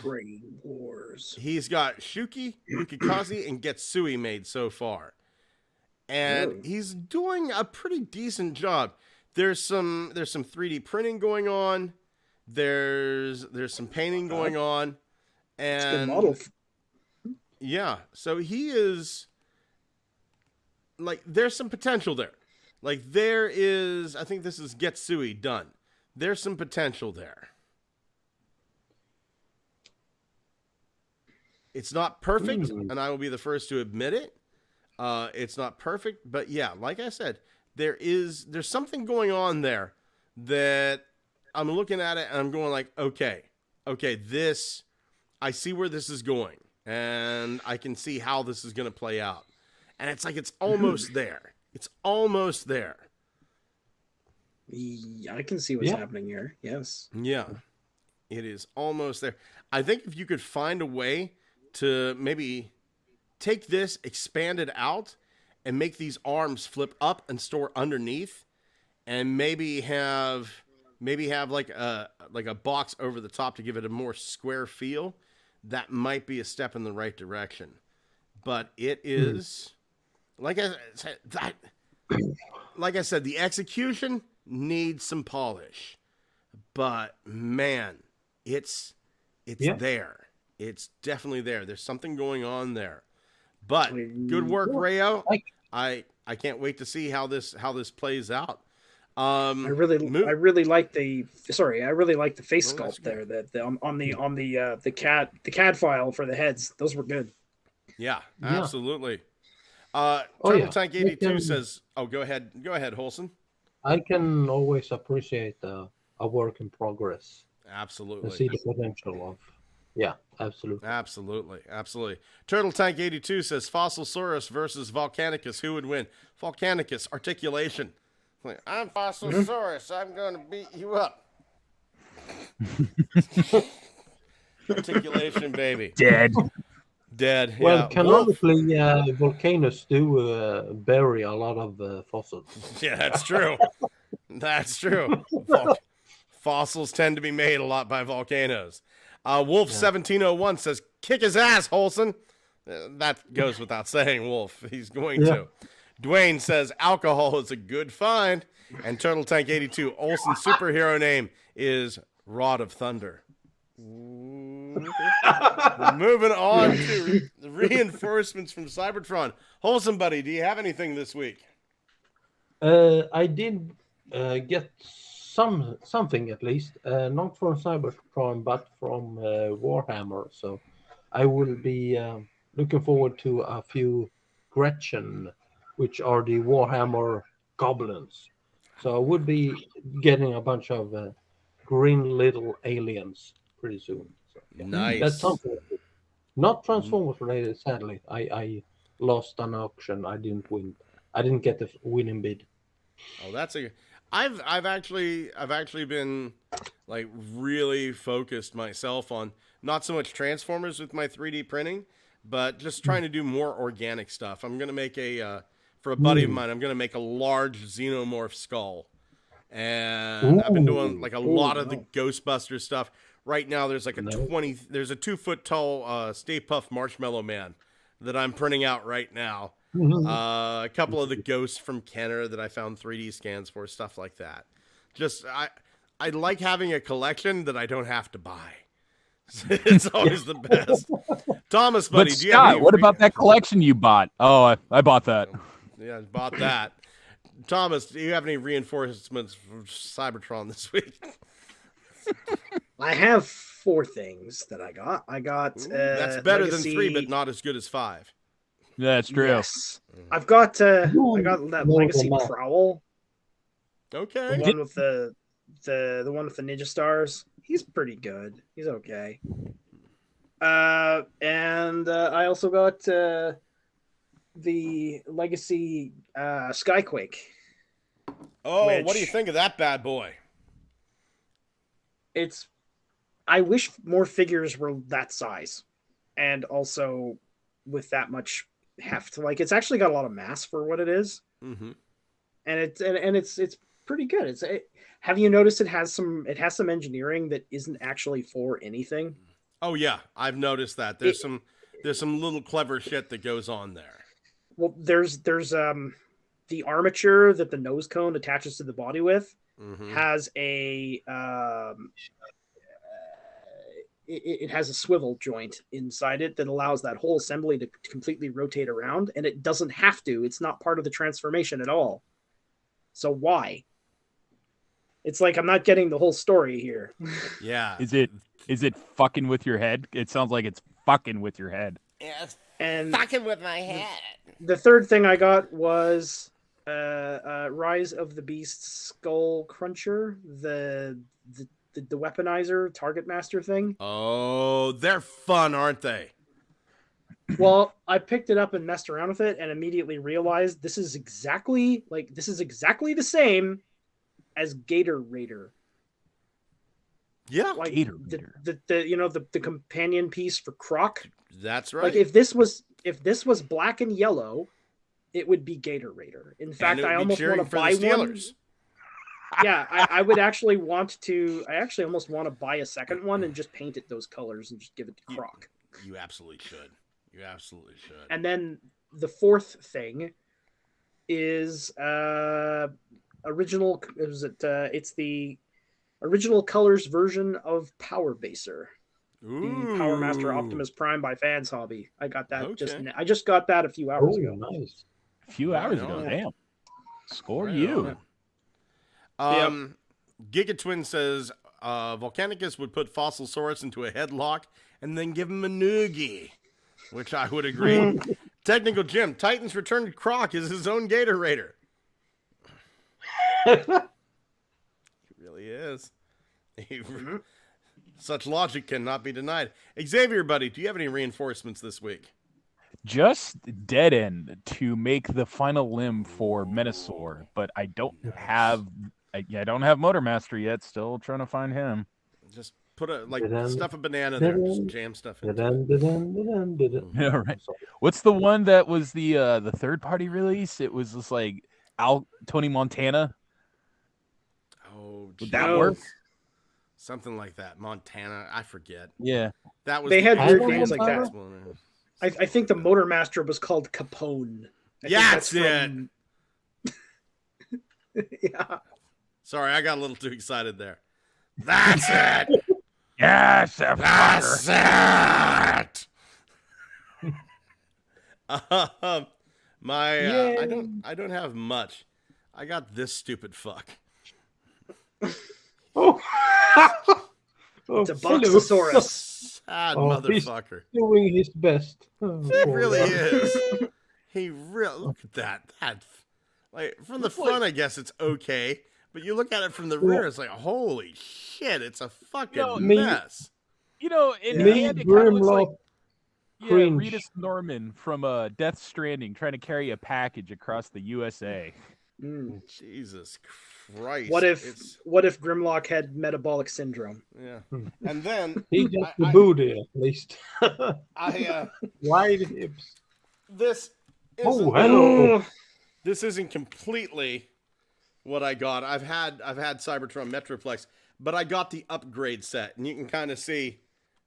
Train Wars. He's got Shuki, Yukikaze, and Getsui made so far. And he's doing a pretty decent job. There's some 3D printing going on. There's some painting going on. And It's a good model. yeah, so he is like there's some potential there. Like there is, I think this is Getsui done. There's some potential there. It's not perfect, and I will be the first to admit it. It's not perfect, but yeah, like I said, there's something going on there that I'm looking at it and I'm going like, okay, this, I see where this is going, and I can see how this is going to play out. And it's like, it's almost there. It's almost there. Yeah, I can see what's happening here. Yes. Yeah, it is almost there. I think if you could find a way to maybe take this, expand it out, and make these arms flip up and store underneath, and maybe have like a box over the top to give it a more square feel, that might be a step in the right direction. But it is like I said, the execution needs some polish, but man, it's there. It's definitely there. There's something going on there. But good work, Rayo. I can't wait to see how this plays out. I really like the face sculpt there. On the CAD file for the heads. Those were good. Yeah, absolutely. Turtle Tank 82 says, "Oh, go ahead, Holson." I can always appreciate a work in progress. Absolutely. To see the potential of. Yeah, absolutely. Absolutely. Turtle Tank 82 says Fossilsaurus versus Volcanicus. Who would win? Volcanicus. Articulation. Like, I'm Fossilsaurus. I'm going to beat you up. Articulation, baby. Dead. Well, Yeah. canonically, volcanoes do bury a lot of fossils. Yeah, that's true. That's true. Fossils tend to be made a lot by volcanoes. Wolf 1701 says, "Kick his ass, Holson." That goes without saying, Wolf. He's going to. Dwayne says, "Alcohol is a good find." And Turtle Tank 82, Olsen's superhero name is Rod of Thunder. Moving on to reinforcements from Cybertron. Holson, buddy, do you have anything this week? I did get something at least, not from Cybertron, but from Warhammer. So I will be looking forward to a few Gretchen, which are the Warhammer goblins. So I would be getting a bunch of green little aliens pretty soon. So, yeah. Nice. That's something. Not Transformers related, sadly. I lost an auction. I didn't win. I didn't get the winning bid. Oh, that's a. I've actually been like really focused myself on not so much Transformers with my 3D printing, but just trying to do more organic stuff. I'm gonna make for a buddy of mine. I'm gonna make a large xenomorph skull, and I've been doing like a lot of the Ghostbusters stuff. Right now, there's like there's a 2-foot tall Stay Puft Marshmallow Man that I'm printing out right now. A couple of the ghosts from Kenner that I found 3D scans for, stuff like that. Just I like having a collection that I don't have to buy. It's always the best. Thomas, buddy, But do you have Scott, any what about that collection you bought? Oh, I bought that. Yeah, bought that. Thomas, do you have any reinforcements from Cybertron this week? I have 4 things that I got. I got that's better Legacy... than 3, but not as good as 5. Yeah, that's true. Yes. I've got I got that Legacy Prowl. Okay. The one with the one with the Ninja Stars. He's pretty good. He's okay. And I also got the Legacy Skyquake. Oh, what do you think of that bad boy? I wish more figures were that size, and also with that much heft. Like, it's actually got a lot of mass for what it is, and it's pretty good. Have you noticed it has some engineering that isn't actually for anything? Oh yeah, I've noticed that. There's some little clever shit that goes on there. Well, there's the armature that the nose cone attaches to the body with has a it has a swivel joint inside it that allows that whole assembly to completely rotate around, and it doesn't have to. It's not part of the transformation at all. So why? It's like, I'm not getting the whole story here. Yeah. Is it fucking with your head? It sounds like it's fucking with your head. Yeah, and fucking with my head. The third thing I got was Rise of the Beast Skull Cruncher, the weaponizer target master thing. Oh, they're fun, aren't they? Well, I picked it up and messed around with it and immediately realized this is exactly the same as Gator Raider. Yeah, like Gator Raider. The companion piece for Croc. That's right. Like, if this was black and yellow, it would be Gator Raider. In fact, I almost want to buy one. Yeah, I would actually want to. I actually almost want to buy a second one and just paint it those colors and just give it to Croc. You absolutely should. You absolutely should. And then the fourth thing is original. It's the original colors version of Power Baser. The Power Master Optimus Prime by Fans Hobby. I got that I just got that a few hours ago. Nice. A few hours ago. Damn. Score you. Gigatwin says Volcanicus would put Fossilsaurus into a headlock and then give him a noogie, which I would agree. Technical Jim, Titan's returned Croc is his own Gator Raider. He really is. Such logic cannot be denied. Xavier, buddy, do you have any reinforcements this week? Just dead end to make the final limb for Menasor, but I don't have Motormaster yet. Still trying to find him. Just put stuff a banana there, just jam stuff in. Yeah, right. What's the one that was the third party release? It was just like Tony Montana. Oh, would that work? Something like that. Montana, I forget. Yeah, that was. They had weird names like that. I think the Motormaster was called Capone. That's it. Yeah. Sorry, I got a little too excited there. That's it. Yes, that's it. I don't have much. I got this stupid fuck. Oh. It's a Boxosaurus. Sad motherfucker. He's doing his best. He really is. He really look at that. That like from the front, I guess it's okay, but you look at it from the rear, it's like holy shit! It's a fucking mess. In hand, it kind of looks like Regis Norman from Death Stranding trying to carry a package across the USA. Jesus Christ! What if Grimlock had metabolic syndrome? Yeah, and then he got the booty at least. Wide hips. This hello. This isn't completely what I got. I've had Cybertron Metroplex, but I got the upgrade set, and you can kind of see,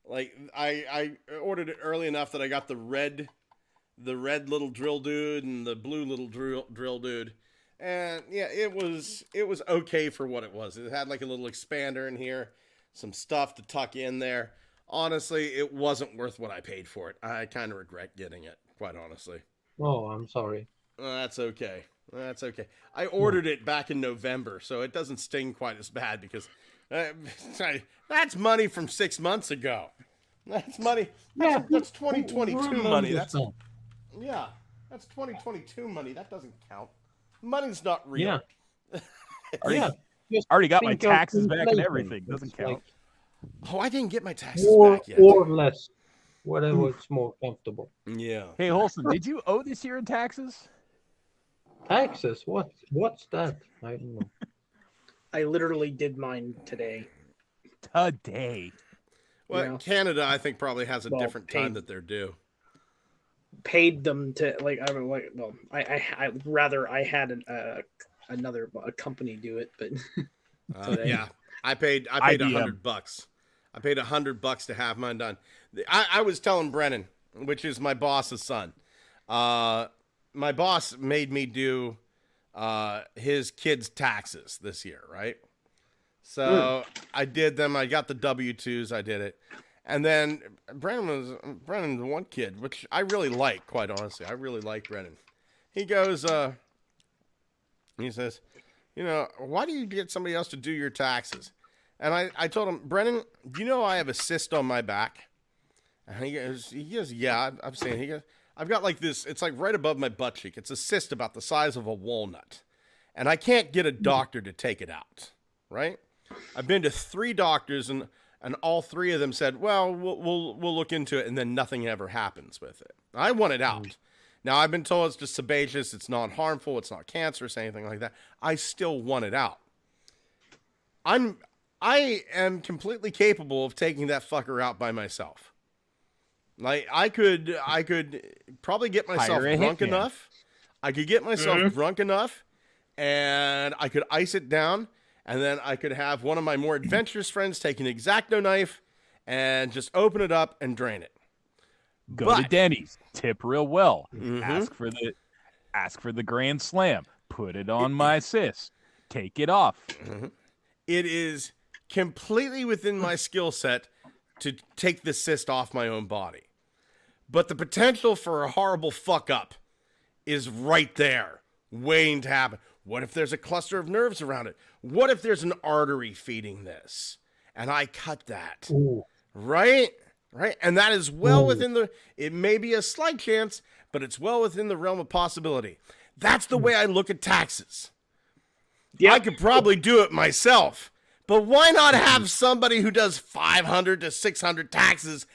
like I ordered it early enough that I got the red little drill dude and the blue little drill dude, and yeah, it was okay for what it was. It had like a little expander in here, some stuff to tuck in there. Honestly, it wasn't worth what I paid for it. I kind of regret getting it, quite honestly. Oh, I'm sorry. That's okay. That's okay. I ordered it back in November, so it doesn't sting quite as bad because that's money from 6 months ago. That's money. That's 2022 money. That's 2022 money. That doesn't count. Money's not real. Yeah. Already got my taxes back and everything. Doesn't count. Oh, I didn't get my taxes back yet. Or less. Whatever it's more comfortable. Yeah. Hey, Holson, did you owe this year in taxes? Taxes? What's that? I don't know. I literally did mine today. Well, Canada, I think, probably has a different time that they're due. Paid them to I rather I had another company do it, but I paid $100. I paid $100 to have mine done. I was telling Brennan, which is my boss's son. My boss made me do his kids' taxes this year, right? So I did them. I got the W-2s. I did it. And then Brennan's the one kid, which I really like, quite honestly. I really like Brennan. He goes, he says, why do you get somebody else to do your taxes? And I told him, Brennan, do you know I have a cyst on my back? And he goes, yeah, I've seen it. He goes, I've got like this, it's like right above my butt cheek. It's a cyst about the size of a walnut. And I can't get a doctor to take it out, right? I've been to 3 doctors and all 3 of them said, well, we'll look into it, and then nothing ever happens with it. I want it out. Now, I've been told it's just sebaceous, it's not harmful, it's not cancerous, anything like that. I still want it out. I am completely capable of taking that fucker out by myself. Like I could probably get myself drunk enough. I could get myself drunk enough, and I could ice it down, and then I could have one of my more adventurous friends take an X-Acto knife and just open it up and drain it. Go to Denny's, tip real well, ask for the Grand Slam, put it on my cyst. take it off. It is completely within my skill set to take the cyst off my own body. But the potential for a horrible fuck up is right there, waiting to happen. What if there's a cluster of nerves around it? What if there's an artery feeding this? And I cut that. Ooh. Right? Right? And that is well within the... It may be a slight chance, but it's well within the realm of possibility. That's the way I look at taxes. Yeah. I could probably do it myself, but why not have somebody who does 500 to 600 taxes?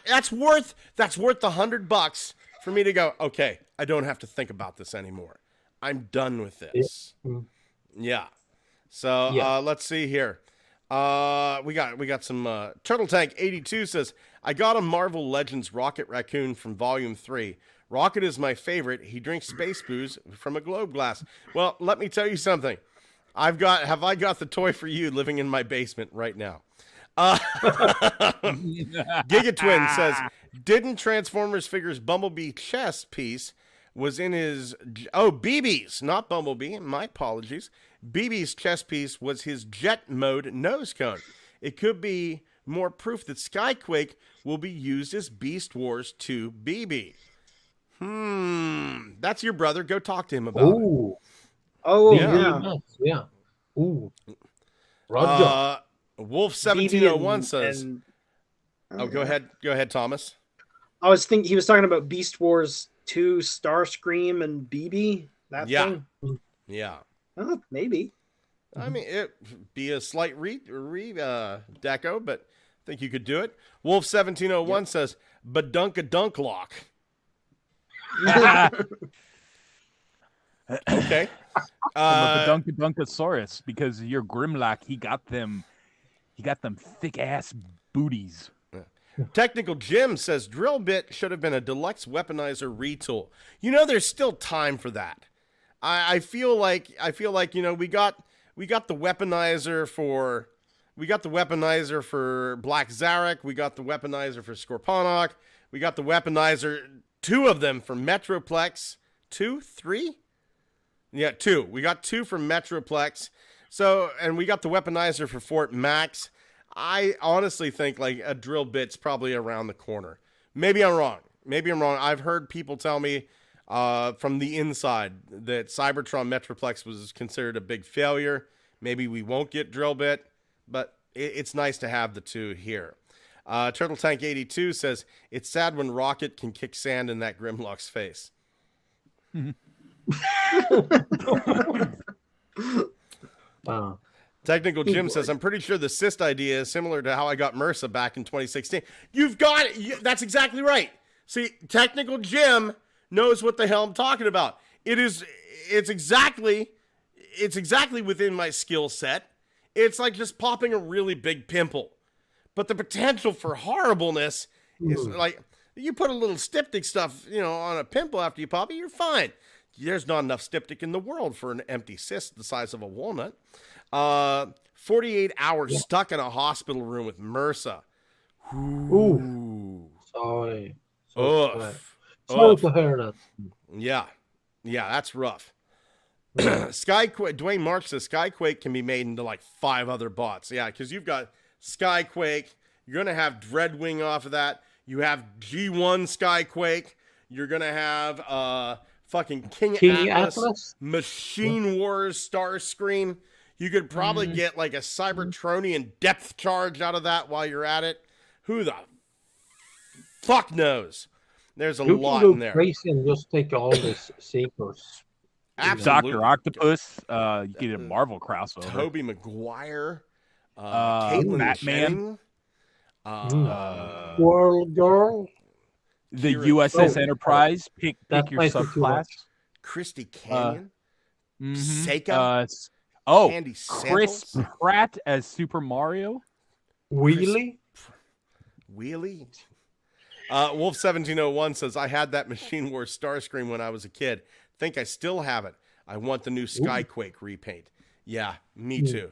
That's worth $100 for me to go, okay, I don't have to think about this anymore. I'm done with this. Yeah. So let's see here. We got some Turtle Tank 82 says, I got a Marvel Legends Rocket Raccoon from Volume 3. Rocket is my favorite. He drinks space booze from a globe glass. Well, let me tell you something. Have I got the toy for you living in my basement right now? Gigatwin says, didn't Transformers figures Bumblebee chest piece was in his... Oh, BB's, not Bumblebee. My apologies. BB's chest piece was his jet mode nose cone. It could be more proof that Skyquake will be used as Beast Wars 2 BB. That's your brother. Go talk to him about it. Oh, Yeah. Yeah. Ooh. Roger. Wolf 1701 says... go ahead, Thomas. I was thinking he was talking about Beast Wars 2, Starscream, and BB. That thing? Yeah. Oh, maybe. I mean, it'd be a slight deco, but I think you could do it. Wolf 1701 says, Badunka-Dunklock. Okay. Badunka-Dunkasaurus, because your Grimlock, he got them thick ass booties. Technical Jim says drill bit should have been a deluxe weaponizer retool. You know, there's still time for that. I feel like we got the weaponizer for Black Zarek. We got the weaponizer for Scorponok. We got the weaponizer, 2 of them for Metroplex. 2, 3? Yeah, 2. We got 2 from Metroplex. So, and we got the weaponizer for Fort Max. I honestly think like a drill bit's probably around the corner. Maybe I'm wrong. I've heard people tell me from the inside that Cybertron Metroplex was considered a big failure. Maybe we won't get drill bit, but it's nice to have the 2 here. Turtle Tank 82 says, it's sad when Rocket can kick sand in that Grimlock's face. Technical Jim says, I'm pretty sure the cyst idea is similar to how I got MRSA back in 2016. You've got it. That's exactly right. See, Technical Jim knows what the hell I'm talking about. It's exactly within my skill set. It's like just popping a really big pimple. But the potential for horribleness is like, you put a little styptic stuff, on a pimple after you pop it, you're fine. There's not enough styptic in the world for an empty cyst the size of a walnut. 48 hours stuck in a hospital room with MRSA. Ooh. Sorry. Sorry to hear that. Yeah, that's rough. Skyquake, Dwayne Mark says Skyquake can be made into like 5 other bots. Yeah, because you've got Skyquake. You're going to have Dreadwing off of that. You have G1 Skyquake. You're going to have fucking King Atlas, Machine Wars, Starscream. You could probably get like a Cybertronian depth charge out of that while you're at it. Who the fuck knows? There's a lot in there. Crazy and just take all this secrets. Absolutely. Dr. Octopus, you get a Marvel crossover. Tobey Maguire, Caitlin Batman, World Girl, the USS Enterprise. Pick your subclass. Christy Canyon, Seika. Andy Chris Pratt as Super Mario. Wheelie. Wolf 1701 says, I had that Machine Wars Starscream when I was a kid. Think I still have it. I want the new Skyquake repaint. Yeah, me too.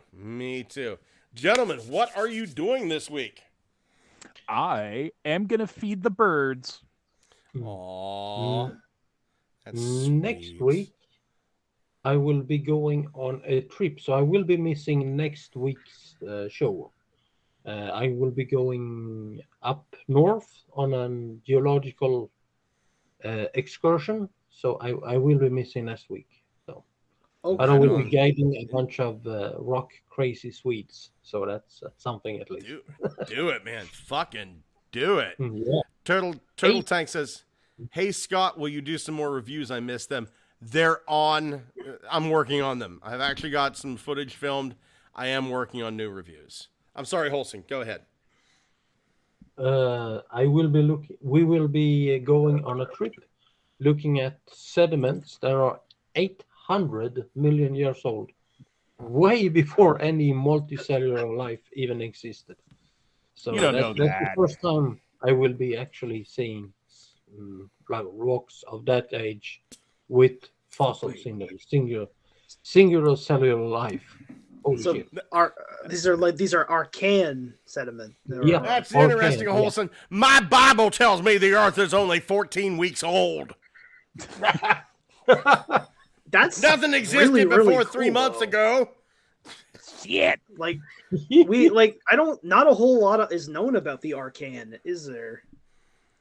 Gentlemen, what are you doing this week? I am going to feed the birds. Aww. That's next week. I will be going on a trip, so I will be missing next week's show. I will be going up north on a geological excursion, so I will be missing next week. So, Oh, but I will be cool. guiding a bunch of rock crazy Swedes, so that's something at least. Do it, man. Fucking do it. Yeah. Turtle Tank says, "Hey Scott, will you do some more reviews? I missed them. They're on. I'm working on them. I've actually got some footage filmed. I am working on new reviews. I'm sorry, Holsing. Go ahead. I will be looking. We will be going on a trip, looking at sediments that are 800 million years old, way before any multicellular life even existed. So You don't know that's that. the first time I will be actually seeing like rocks of that age with fossils in them, singular cellular life. Holy So shit! these are arcane sediment. Yeah. That's Okay, interesting, yeah. Holson. My Bible tells me the Earth is only 14 weeks old. That's Nothing existed really, before really 3 cool, months though. ago. Shit. Like I don't. Not a whole lot is known about the arcane, is there?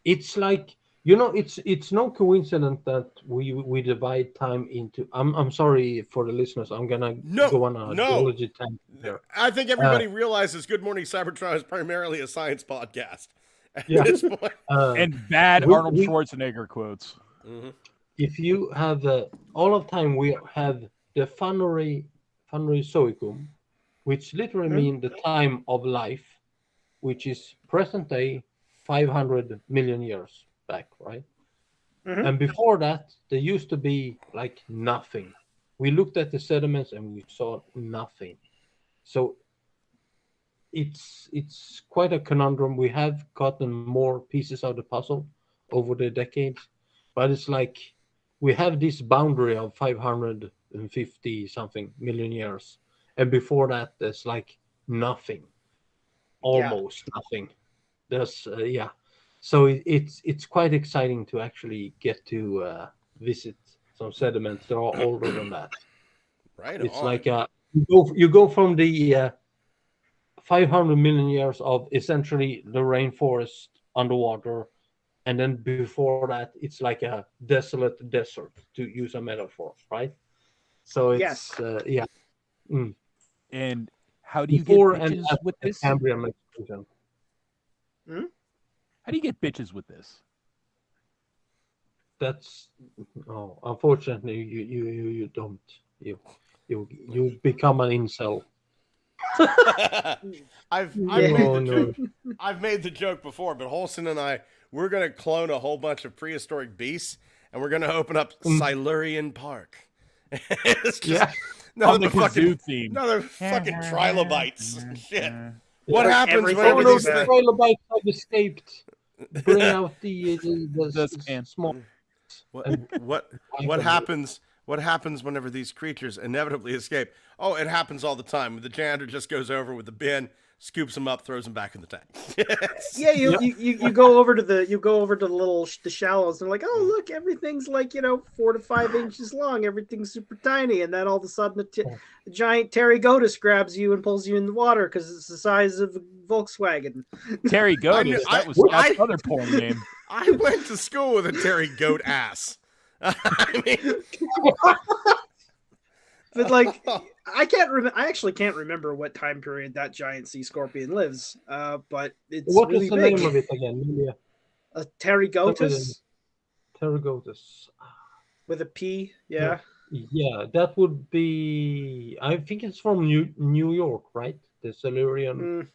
It's like, you know, it's no coincidence that we divide time into. I'm sorry for the listeners. I'm gonna go on a geology tank there. I think everybody realizes Good Morning Cybertron is primarily a science podcast at Yeah. this point. And bad Arnold Schwarzenegger quotes. If you have all of time, we have the Phanerozoicum, which literally means the time of life, which is present day 500 million years back, right? And before that, there used to be like nothing. We looked at the sediments and we saw nothing. So it's quite a conundrum. We have gotten more pieces of the puzzle over the decades, but it's like we have this boundary of 550 something million years, and before that there's like nothing, almost nothing. There's so it's quite exciting to actually get to visit some sediments that are older than that. Right. It's like you go from the 500 million years of essentially the rainforest underwater, and then before that it's like a desolate desert, to use a metaphor, right? So it's And how do you get before bitches and with this? Cambrian explosion. How do you get bitches with this? That's unfortunately you don't you become an incel. I've made the joke before, but Holson and we're going to clone a whole bunch of prehistoric beasts, and we're going to open up Silurian Park. It's just another fucking trilobites and shit. What happens whenever these things... trilobites have escaped? Bring out the small. What happens? What happens whenever these creatures inevitably escape? Oh, it happens all the time. The janitor just goes over with the bin, scoops them up, throws them back in the tank. Yeah, you go over to the shallows and like, oh look, everything's like 4 to 5 inches long, everything's super tiny, and then all of a sudden a giant Pterygotus grabs you and pulls you in the water because it's the size of a Volkswagen. Pterygotus, that was Scott's other porn name. I went to school with a Terry goat ass. I mean, but like, I actually can't remember what time period that giant sea scorpion lives. But it's what really is the big. name of it again? A Pterygotus. Pterygotus with a P. Yeah. Yeah, that would be. I think it's from New York, right? The Silurian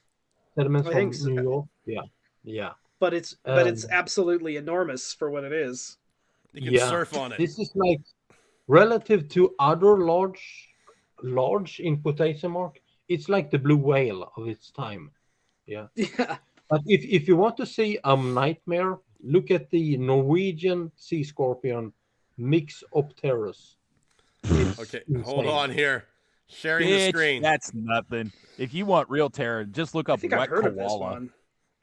sediments from New York. Yeah. But it's absolutely enormous for what it is. You can surf on it. This is like relative to other large in quotation mark. It's like the blue whale of its time. Yeah. But if you want to see a nightmare, look at the Norwegian sea scorpion Mixopterus. Okay, hold on here. Sharing the screen. That's nothing. If you want real terror, just look up wet koala.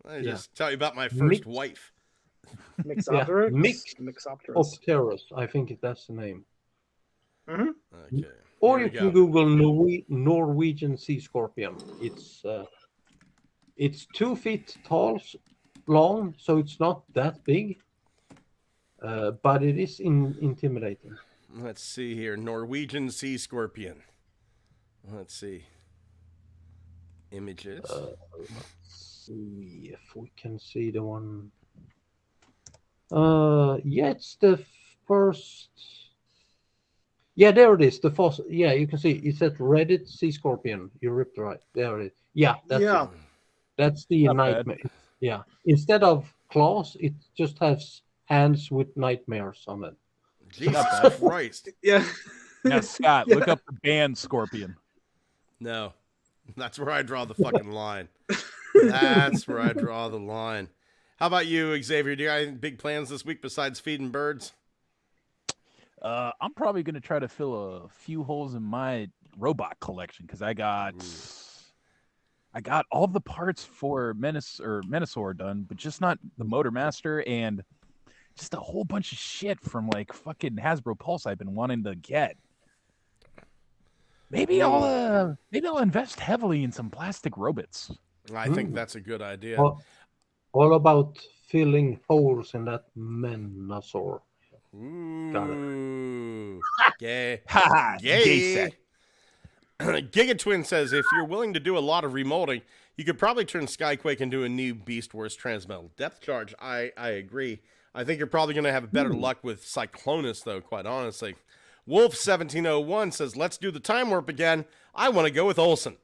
I just tell you about my first wife. Mixopterus. Mixopterus. I think that's the name. Mhm. Okay. Or Here you we can go. Google Norwegian sea scorpion. It's 2 feet tall, long, so it's not that big, but it is intimidating. Let's see here. Norwegian sea scorpion. Let's see. Images. Let's see if we can see the one. Yeah, it's the first. Yeah, there it is. The fossil. Yeah, you can see it said Reddit sea scorpion. You ripped right. There it is. Yeah, that's Yeah. it. That's the Not bad. nightmare. Yeah. Instead of claws, it just has hands with nightmares on it. Jesus Christ. Yeah. Now, Scott, look up the band Scorpion. No. That's where I draw the fucking line. That's where I draw the line. How about you, Xavier? Do you have any big plans this week besides feeding birds? I'm probably going to try to fill a few holes in my robot collection because I got all the parts for Menasor done, but just not the Motor Master and just a whole bunch of shit from like fucking Hasbro Pulse I've been wanting to get. Maybe I'll invest heavily in some plastic robots. I think that's a good idea. All about filling holes in that Menasor. Ooh. Gay. Ha! Gay. Gay set. Gigatwin says, if you're willing to do a lot of remolding, you could probably turn Skyquake into a new Beast Wars Transmetal Depth Charge. I agree. I think you're probably going to have better luck with Cyclonus, though, quite honestly. Wolf1701 says, let's do the time warp again. I want to go with Olsen.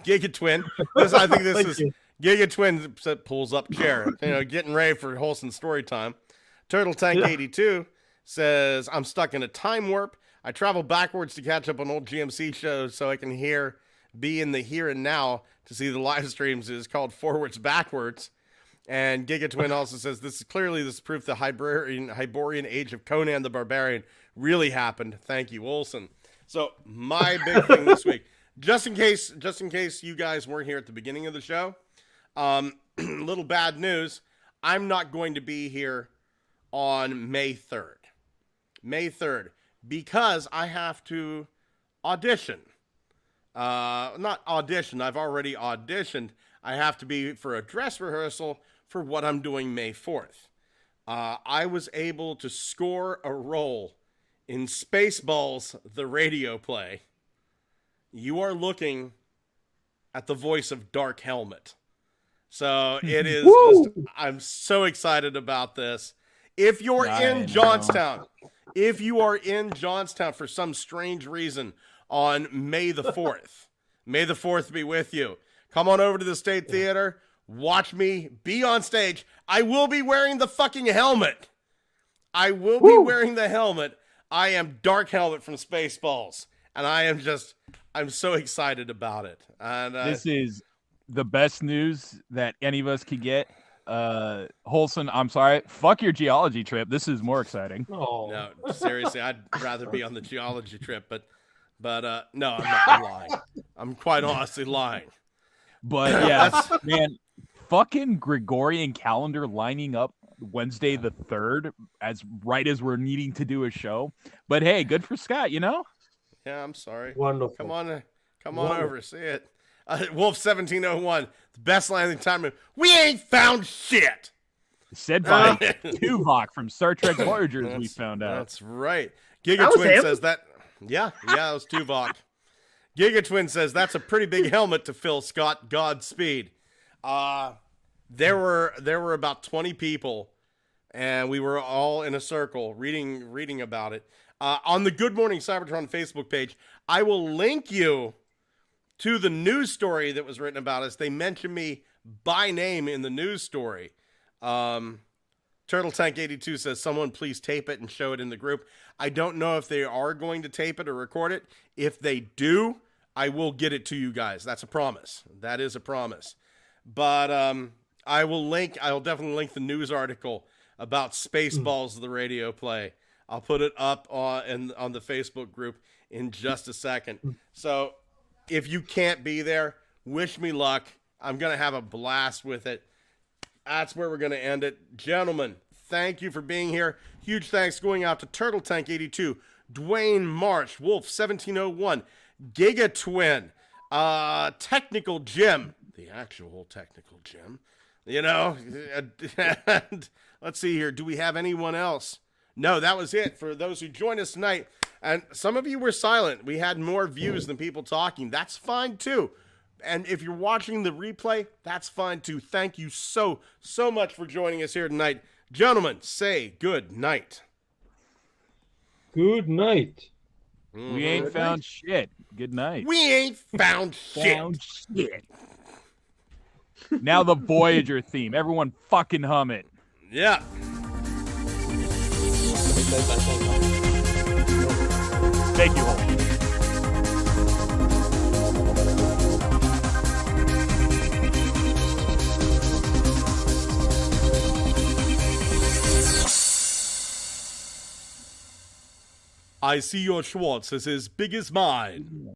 Gigatwin. I think this is Gigatwin pulls up chair, getting ready for Olsen story time. Turtle Tank 82 says, I'm stuck in a time warp. I travel backwards to catch up on old GMC shows so I can be in the here and now to see the live streams. It is called Forwards Backwards. And Gigatwin also says, this is proof the Hyborian age of Conan the Barbarian really happened. Thank you, Olsen. So my big thing this week, just in case you guys weren't here at the beginning of the show, little bad news. I'm not going to be here on May 3rd. May 3rd. Because I have to audition. Not audition, I've already auditioned. I have to be for a dress rehearsal for what I'm doing May 4th. I was able to score a role in Spaceballs, the radio play. You are looking at the voice of Dark Helmet. So it is I'm so excited about this. If you're in Johnstown, for some strange reason on May the 4th, May the 4th be with you. Come on over to the State Theater. Watch me be on stage. I will be wearing the fucking helmet. I will be wearing the helmet. I am Dark Helmet from Spaceballs. And I'm so excited about it. And this is the best news that any of us could get. Holson, I'm sorry. Fuck your geology trip. This is more exciting. Oh. No, seriously, I'd rather be on the geology trip, but no, I'm not. I'm lying. I'm quite honestly lying. But yeah, man, fucking Gregorian calendar lining up Wednesday the 3rd as we're needing to do a show. But hey, good for Scott, Yeah, I'm sorry. Wonderful. Come on over, see it. Wolf1701, the best landing time. We ain't found shit. Said by Tuvok from Star Trek Voyagers, we found out. That's right. Gigatwin says that. Yeah, that was Tuvok. Gigatwin says that's a pretty big helmet to fill, Scott. Godspeed. There were about 20 people, and we were all in a circle reading about it. On the Good Morning Cybertron Facebook page, I will link you to the news story that was written about us. They mentioned me by name in the news story. Turtle Tank 82 says, someone please tape it and show it in the group. I don't know if they are going to tape it or record it. If they do, I will get it to you guys. That's a promise. That is a promise. But I'll definitely link the news article about Spaceballs, the radio play. I'll put it up on the Facebook group in just a second. So if you can't be there, wish me luck. I'm going to have a blast with it. That's where we're going to end it. Gentlemen, thank you for being here. Huge thanks going out to Turtle Tank 82, Dwayne Marsh, Wolf 1701, Giga Twin, Technical Jim, the actual Technical Jim, and let's see here. Do we have anyone else? No, that was it for those who joined us tonight. And some of you were silent. We had more views than people talking. That's fine too. And if you're watching the replay, that's fine too. Thank you so much for joining us here tonight. Gentlemen, say good night. Good night. We ain't found shit. Good night. We ain't found shit. Now the Voyager theme. Everyone fucking hum it. Yeah. Thank you, Hulk. I see your Schwartz is as big as mine.